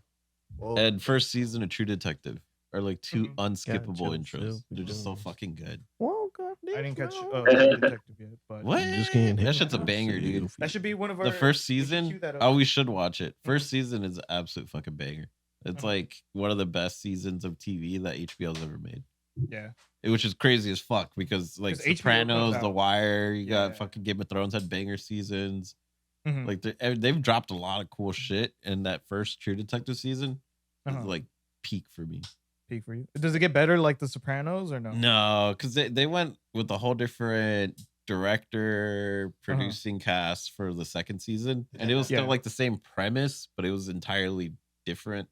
G: Whoa.
D: and first season of True Detective are like two
B: Mhm.
D: unskippable
C: Got
D: intros.
C: yourself a
D: They're just so
C: gun.
D: fucking good.
C: Woke up
B: I didn't catch
D: bro.
B: True Detective yet, but
D: What?
C: Just getting
D: That
C: hit.
D: shit's a banger, dude.
B: that should be one of our
D: The first
B: we should
D: season.
B: queue that up.
D: Oh, we should watch it. First season is an absolute fucking banger. It's
B: Mhm.
D: like one of the best seasons of TV that HBO's ever made.
B: Yeah,
D: Which is crazy as fuck because like
B: 'Cause HBO comes
D: Sopranos, The
B: out.
D: Wire, you
B: Yeah.
D: got fucking Game of Thrones had banger seasons.
B: Mhm.
D: Like they've dropped a lot of cool shit in that first True Detective season. It's
B: Uh-huh.
D: like peak for me.
B: peak for you. Does it get better like The Sopranos or no?
D: No, because they went with a whole different director, producing cast for the second season, and it was still
B: Yeah.
D: like the same premise, but it was entirely different.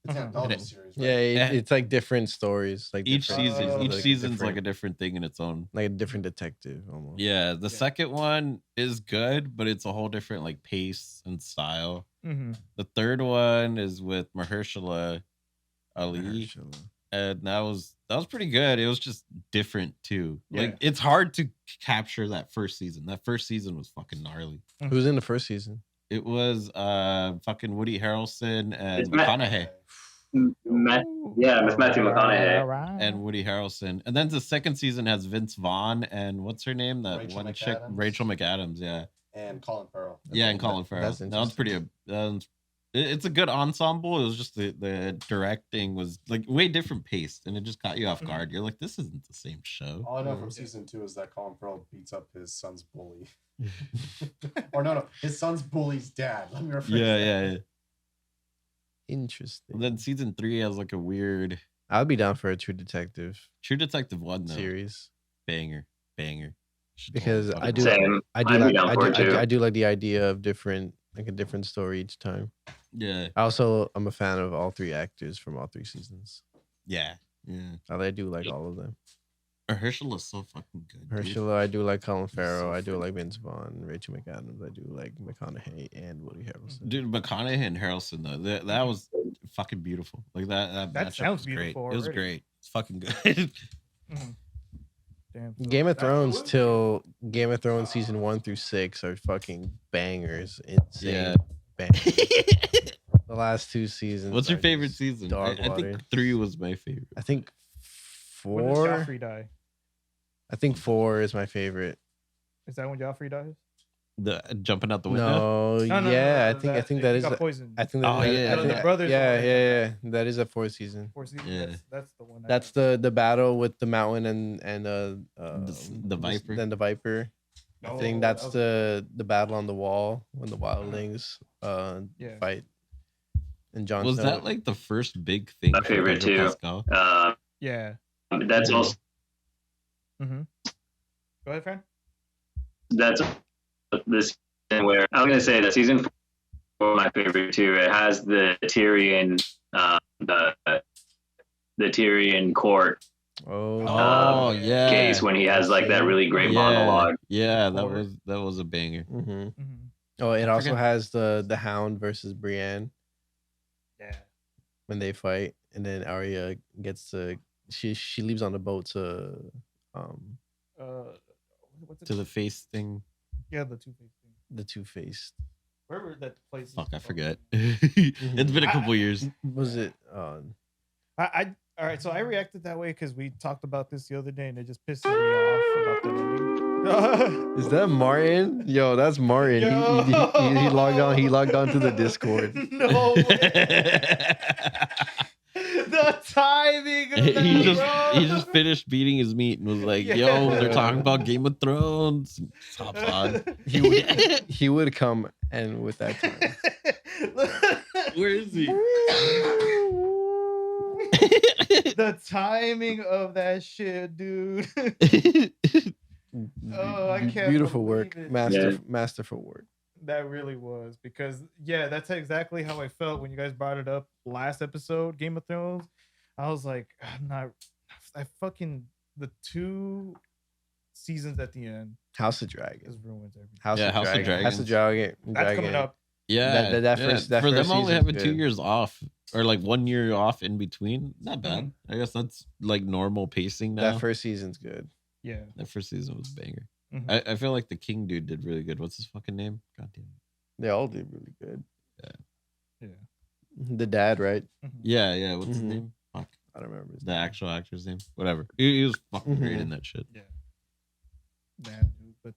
G: It's an
B: Mhm.
G: anthology
D: And
G: series, right?
C: Yeah,
D: Eh.
C: it's like different stories. Like
D: Each
C: different-
D: season,
B: Oh,
D: each
B: like a
D: season's like a
C: different-
D: different thing in its own.
C: like a different detective almost.
D: Yeah, the
B: Yeah.
D: second one is good, but it's a whole different like pace and style.
B: Mm-hmm.
D: The third one is with Mahershala Ali,
C: Mahershala.
D: and that was pretty good. It was just different too. Like
B: Yeah.
D: it's hard to capture that first season. That first season was fucking gnarly.
C: Who's in the first season?
D: It was fucking Woody Harrelson and
F: It's Matt-
D: McConaughey.
F: Yeah, Miss Matthew McConaughey.
D: And Woody Harrelson. And then the second season has Vince Vaughn and what's her name? That
G: Rachel
D: one chick,
G: McAdams.
D: Rachel McAdams. Yeah,
G: And Colin Farrell.
D: yeah, and Colin Farrell.
C: that's
D: That one's pretty. It's a good ensemble. It was just the directing was like way different paced, and it just caught you off guard. You're like, this isn't the same show.
G: All I know from season 2 is that Colin Farrell beats up his son's bully. Or no, his son's bully's dad. Let me rephrase
D: Yeah,
G: that.
D: yeah, yeah.
C: Interesting.
D: And then season 3 has like a weird
C: I'd be down for a True Detective
D: True Detective 1 though.
C: series
D: Banger. Should
C: because
D: totally
C: I
D: fucking
C: do
D: watch it.
F: Same.
C: I do
F: I'd be
C: like
F: down
C: I
F: for
C: do,
F: it,
C: I do
F: too.
C: I do like the idea of different like a different story each time.
D: Yeah,
C: I'm a fan of all three actors from all three seasons.
D: yeah.
C: I do like all of them.
D: Herschel is so fucking good. dude.
C: Herschel, I do like Colin Farrell.
D: so
C: I do
D: freaking
C: like Vince Vaughn, Rachel McAdams. I do like McConaughey and Woody Harrelson.
D: Dude, McConaughey and Harrelson though, that was fucking beautiful. Like that
B: That
D: matchup
B: sounds
D: was great.
B: beautiful
D: It was
B: already.
D: great. It's fucking good.
B: Mm-hmm. Damn.
C: Game of
B: That's the
C: Thrones
B: one?
C: till Game of Thrones season 1 through 6 are fucking bangers. Insane
D: Yeah.
C: bangers. The last two seasons.
D: What's your
C: are
D: favorite
C: just
D: season?
C: dog
D: I
C: water.
D: think 3 was my favorite.
C: I think
B: When does
C: 4.
B: Joffrey die?
C: I think 4 is my favorite.
B: Is that when Joffrey dies?
D: The jumping out the window.
C: No,
B: No,
C: yeah, I think that
B: he
C: is.
B: got poisoned.
C: I think
D: Oh,
C: that.
D: yeah,
C: I
D: the
C: think,
B: brothers
C: Yeah,
B: are-
C: yeah. That is a 4th season.
B: Fourth season.
D: Yeah.
B: That's the one. I
C: That's
B: got.
C: the battle with the mountain and
D: The Viper.
C: Then the Viper. I think
B: Oh,
C: that's
B: that was-
C: the battle on the wall when the wildlings
B: Yeah.
C: fight. And Jon
D: Was
C: Snow.
D: that like the first big thing?
F: My
D: for
F: favorite,
D: Pedro
F: too.
D: Pascal?
B: Yeah.
F: That's also
B: Mm-hmm. Go ahead, Fran.
F: that's this season where I was gonna say that season 4 my favorite too. It has the Tyrion, the Tyrion court
C: Oh,
D: yeah.
F: case when he has like that really great
D: yeah.
F: monologue.
D: Yeah,
B: Or-
D: that was a banger.
C: hmm
B: Mm-hmm.
C: Oh, it
D: I
C: also
D: forget-
C: has the Hound versus Brienne
B: Yeah.
C: when they fight, and then Arya gets to she leaves on the boat to
B: What's it?
D: To the face thing.
B: Yeah, the Two-Face thing.
C: the Two-Faced.
B: Wherever that place.
D: Fuck,
B: is
D: I
B: called.
D: forget. It's been a couple years.
C: Was it?
B: I all right. So I reacted that way because we talked about this the other day, and it just pisses me off about the ending.
C: Is that Martin? Yo, that's Martin. He logged on. He logged on to the Discord.
B: No way. The timing of that,
D: he
B: bro.
D: just finished beating his meat and was like,
B: Yeah.
D: "Yo, they're talking about Game of Thrones." Hops on.
C: He would come and with that time.
D: Where is he?
B: The timing of that shit, dude. Oh, I can't
C: Beautiful
B: believe
C: work,
B: it.
C: masterful work.
B: That really was because that's exactly how I felt when you guys brought it up last episode, Game of Thrones. I was like, I fucking the 2 seasons at the end
C: House of Dragon.
B: just ruins everything.
C: House
D: Yeah,
C: of
D: House of
C: Dragon. House of
D: Dragons.
C: Dragon.
B: That's coming up.
D: Yeah,
C: That
D: yeah.
C: first
D: for them
C: season's
D: only having
C: good.
D: 2 years off or like 1 year off in between, not bad. I guess that's like normal pacing now.
C: That first season's good.
B: Yeah.
D: That first season was a banger.
B: Mhm.
D: I feel like the King dude did really good. What's his fucking name? God damn it.
C: They all did really good.
B: Yeah.
C: The dad, right?
B: Mhm.
D: Yeah. What's his
C: Mhm.
D: name? Fuck.
C: I don't remember his
D: The
C: name.
D: actual actor's name. Whatever. He was fucking great
C: Mhm.
D: in that shit.
B: Yeah. Yeah, dude, but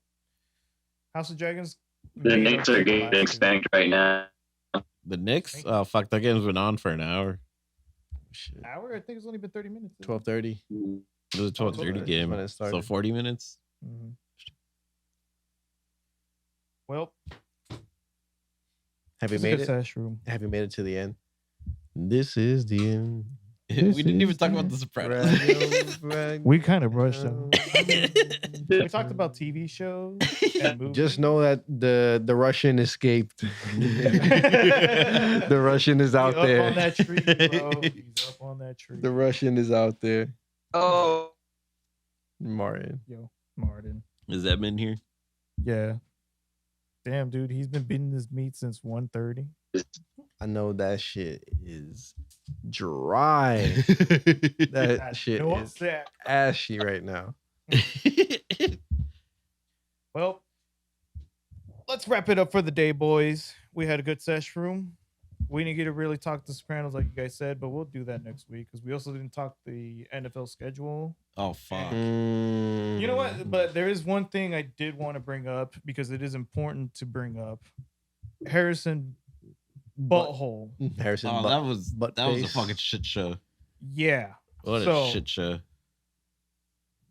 B: House of Dragons.
F: The
B: made
F: Knicks
B: up
F: are
B: for the
F: getting
B: last two.
F: spanked right now.
D: The Knicks? Oh fuck, that game's been on for an hour.
C: Shit.
B: Hour? I think it's only been 30 minutes.
C: 12:30.
D: It was a 12:30
C: That's
D: game.
C: when it
D: So
C: started.
D: 40 minutes.
B: Mm-hmm. Well,
C: Have you
B: it's a
C: made
B: good
C: it?
B: Sesh'room.
C: Have you made it to the end? This is the end.
D: We didn't even talk about the Sopranos.
B: We kind of rushed them. We talked about TV shows and movies.
C: Just know that the Russian escaped. The Russian is
B: He's
C: out
B: up
C: there.
B: on that tree, bro. He's up on that tree.
C: The Russian is out there.
H: Oh,
C: Martin.
B: Yo, Martin.
D: Is Edmund here?
B: Yeah. Damn, dude, he's been beating his meat since 1:30.
C: I know that shit is dry. That shit
B: No
C: is
B: upset.
C: ashy right now.
B: Well, let's wrap it up for the day, boys. We had a good Sesh'room. We didn't get to really talk the Sopranos like you guys said, but we'll do that next week because we also didn't talk the NFL schedule.
D: Oh fuck.
B: You know what? But there is one thing I did want to bring up because it is important to bring up. Harrison Butthole.
C: Harrison.
D: Oh, that was
C: butt
D: a
C: face.
D: fucking shit show.
B: Yeah.
D: What
B: So-
D: a shit show.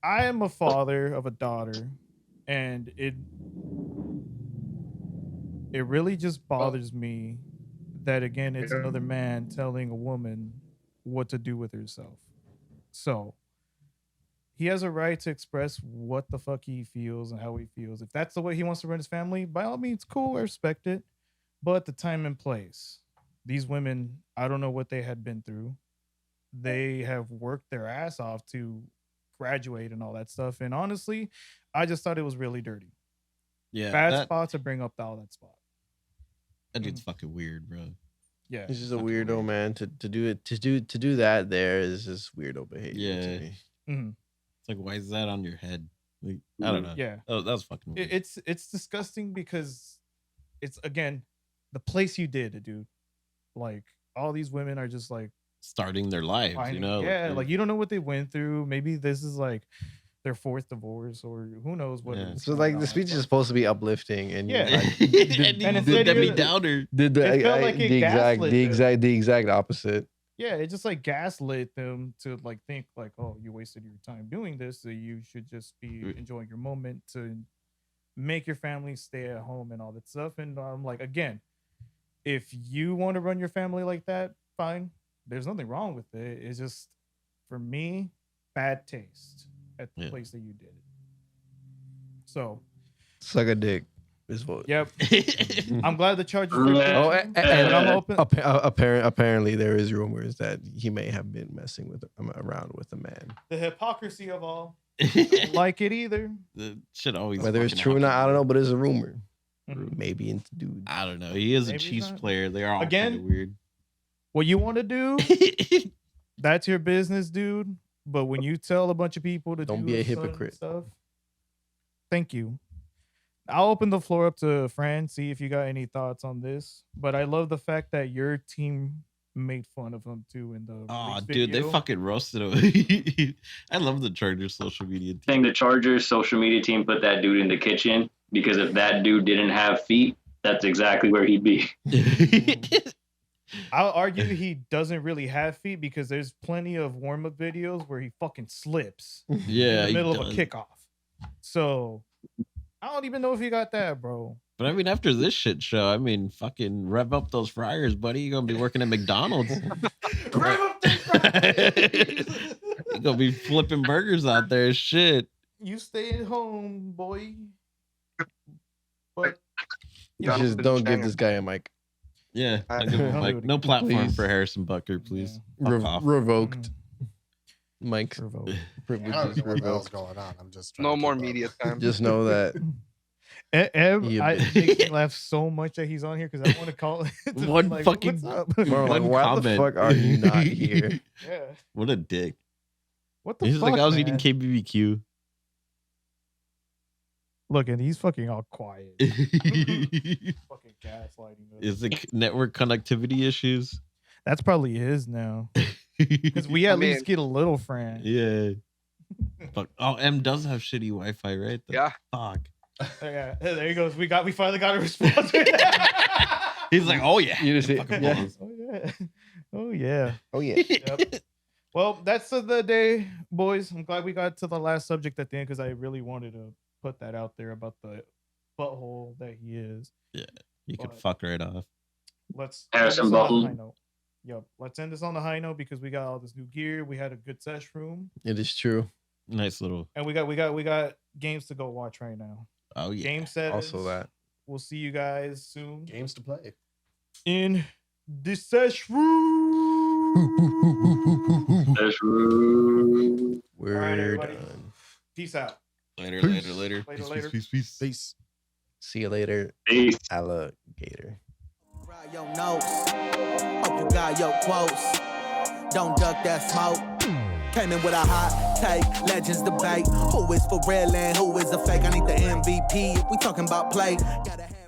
B: I am a father of a daughter, and it really just bothers me that again it's another man telling a woman what to do with herself. So he has a right to express what the fuck he feels and how he feels. If that's the way he wants to run his family, by all means, cool, I respect it. But the time and place, these women, I don't know what they had been through. They have worked their ass off to graduate and all that stuff. And honestly, I just thought it was really dirty.
D: Yeah.
B: Bad
D: that,
B: spot to bring up all that spot.
D: that dude's fucking weird, bro.
B: Yeah.
C: He's just a
D: Fucking
C: weirdo,
D: weird.
C: man. To do that there is just weirdo behavior.
D: Yeah.
C: To me.
B: Mhm.
D: It's like, why is that on your head? Like, I don't know.
B: Yeah.
D: Oh, that was fucking weird.
B: It's disgusting because it's again the place you did it, dude. Like all these women are just like
D: Starting their lives, you know?
B: yeah,
D: they're-
B: like you don't know what they went through. Maybe this is like their fourth divorce or who knows what.
D: Yeah.
B: is
C: So
B: going
C: like
B: on,
C: the speech is
B: but
C: supposed to be uplifting, and you,
B: Yeah.
C: like,
D: and
B: and
D: he
B: instead
D: did Debbie
B: you're-
D: Downer.
C: did the
B: It felt like it gaslit
C: the exact opposite.
B: yeah, it just like gaslit them to like think like, oh, you wasted your time doing this, so you should just be enjoying your moment to make your family stay at home and all that stuff. And I'm like, again, if you want to run your family like that, fine. There's nothing wrong with it. It's just for me, bad taste at the
D: Yeah.
B: place that you did it. So,
C: Suck a dick. Is what.
B: yep. I'm glad the charges are
F: Yeah.
C: Oh,
B: down,
C: and
B: I'm open.
C: apparently there is rumors that he may have been messing with around with a man.
B: The hypocrisy of all. I don't like it either.
D: The shit always.
C: Whether it's
D: fucking
C: true or not, I
D: happens.
C: don't know, but it's a rumor.
B: Mhm.
C: Maybe into dude.
D: I don't know. He is a
B: Maybe he's
D: Chiefs
B: not.
D: player. They are all
B: Again?
D: kind of weird.
B: What you want to do, that's your business, dude. But when you tell a bunch of people to
C: Don't
B: do
C: be a
B: certain
C: hypocrite.
B: stuff, thank you. I'll open the floor up to Fran, see if you got any thoughts on this. But I love the fact that your team made fun of him too in the
D: Oh,
B: release
D: dude, they
B: video.
D: fucking roasted him. I love the Chargers social media
F: I think the Chargers social media team put that dude in the kitchen because if that dude didn't have feet, that's exactly where he'd be.
D: team.
B: I'll argue he doesn't really have feet because there's plenty of warm-up videos where he fucking slips
D: Yeah,
B: in
D: he
B: the middle of
D: does.
B: a kickoff. So I don't even know if he got that, bro.
D: But I mean, after this shit show, I mean, fucking rev up those fryers, buddy. You're gonna be working at McDonald's.
B: Rev up them fries.
D: You're gonna be flipping burgers out there. Shit.
B: You stay at home, boy. But
C: You just don't give this guy a mic.
D: Yeah.
H: I-
D: I'll give him, like, no platform
C: Please.
D: for Harrison Butker, please. Fuck off.
C: Revoked. Mike
B: Revolt.
G: I don't
C: privileges
G: know what the hell's
C: revoked.
G: going on. I'm just trying
H: no
G: to
H: more
G: keep up.
H: media time.
C: Just know that Yeah,
B: It makes me laugh so much that he's on here because I want to call it. to be
D: One
B: like,
D: fucking-
B: what's up?
C: More like,
D: One
C: why
D: comment.
C: the fuck are you not here?
B: Yeah.
D: What a dick.
B: What the
D: He's
B: fuck?
D: like, I was
B: man?
D: eating KBBQ.
B: Look, and he's fucking all quiet. Fucking gaslighting us.
D: Is it network connectivity issues?
B: That's probably his now. Because we at
H: I mean-
B: least get a little Fran.
D: Yeah. Fuck. Oh, M does have shitty Wi-Fi, right?
H: Yeah.
D: Fuck.
B: Yeah, there he goes. We finally got a response.
D: He's like, oh yeah.
C: You just see,
D: Fucking
C: yeah.
D: balls.
B: Oh yeah. Oh yeah.
C: Oh yeah.
B: Yep. Well, that's the day, boys. I'm glad we got to the last subject at the end because I really wanted to put that out there about the butthole that he is.
D: You could
B: But-
D: fuck right off.
B: Let's
F: Harrison
B: end this on a
F: Button.
B: high note. Yep. Let's end this on the high note because we got all this new gear. We had a good Sesh'room,
C: It is true.
D: Nice little.
B: and we got games to go watch right now.
D: Oh yeah.
B: Game set.
C: Also that.
B: We'll see you guys soon
G: Games to play.
B: in the Sesh'room.
F: Sesh'room.
C: We're
B: right, everybody.
C: done.
B: Peace out.
D: Later.
B: Later.
G: Peace.
C: See you later,
F: Peace.
C: alligator.
A: Ride your nose. Hope you got your quotes. Don't duck that smoke. Came in with a hot take. Legends debate. Who is for real and who is a fake? I need the MVP if we talking about play. Gotta have